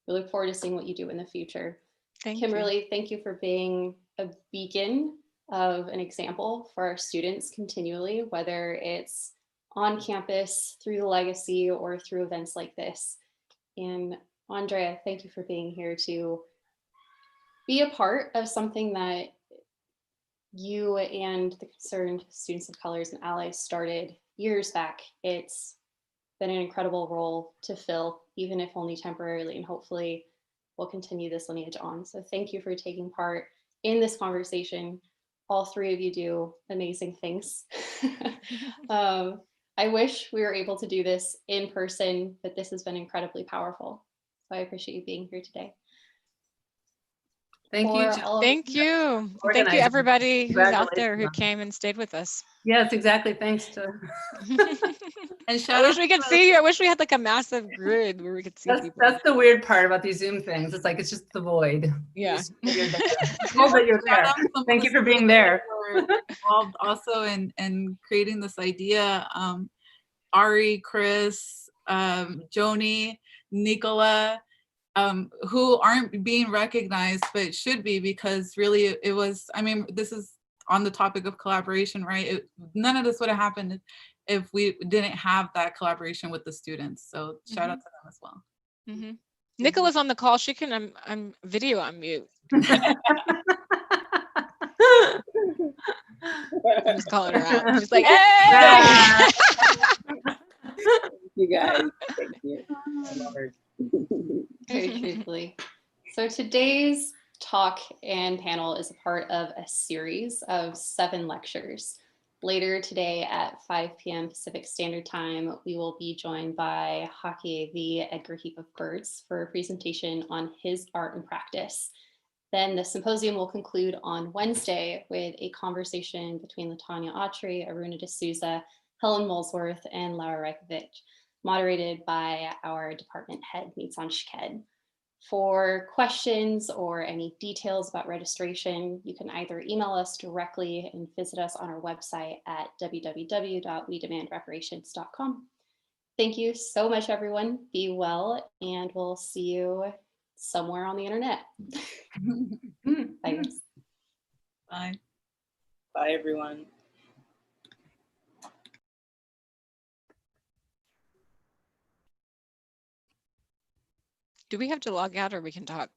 Speaker 1: We look forward to seeing what you do in the future. Kimberli, thank you for being a beacon of an example for our students continually, whether it's on campus, through the legacy, or through events like this. And Andrea, thank you for being here to be a part of something that you and the concerned students of colors and allies started years back. It's been an incredible role to fill, even if only temporarily, and hopefully we'll continue this lineage on. So thank you for taking part in this conversation. All three of you do amazing things. I wish we were able to do this in person, but this has been incredibly powerful. So I appreciate you being here today.
Speaker 4: Thank you.
Speaker 1: For all of
Speaker 5: Thank you. Thank you,
Speaker 4: organizing.
Speaker 5: everybody who's out there who
Speaker 4: Congratulations.
Speaker 5: came and stayed with us.
Speaker 4: Yes, exactly. Thanks to.
Speaker 3: And
Speaker 5: I
Speaker 3: shout
Speaker 5: wish
Speaker 3: out
Speaker 5: we
Speaker 3: to
Speaker 5: could see you. I wish we had like a massive grid where we could see people.
Speaker 4: That's the weird part about these Zoom things. It's like, it's just the void.
Speaker 5: Yeah.
Speaker 4: You're there. Cool that you're
Speaker 3: shout
Speaker 4: there.
Speaker 3: out to some of
Speaker 4: Thank
Speaker 3: the
Speaker 4: you for being
Speaker 3: students
Speaker 4: there.
Speaker 3: who were involved also in creating this idea. Ari, Chris, Joni, Nicola, who aren't being recognized but should be, because really it was, I mean, this is on the topic of collaboration, right? None of this would have happened if we didn't have that collaboration with the students. So shout out to them as well.
Speaker 5: Mm-hmm. Nicola's on the call. She can video on mute. I'm just calling her out. She's like, hey!
Speaker 6: You guys, thank you. I love her.
Speaker 1: Very truthfully. So today's talk and panel is a part of a series of 7 lectures. Later today at 5 p.m. Pacific Standard Time, we will be joined by Hockey AV Edgar Heap of Birds for a presentation on his art and practice. Then the symposium will conclude on Wednesday with a conversation between Latanya Autry, Aruna D'Souza, Helen Molesworth, and Laura Reikovic, moderated by our department head, Nizan Shked. For questions or any details about registration, you can either email us directly and visit us on our website at www.wedemandreparations.com. Thank you so much, everyone. Be well, and we'll see you somewhere on the internet. Thanks.
Speaker 3: Bye.
Speaker 6: Bye, everyone.
Speaker 5: Do we have to log out or we can talk?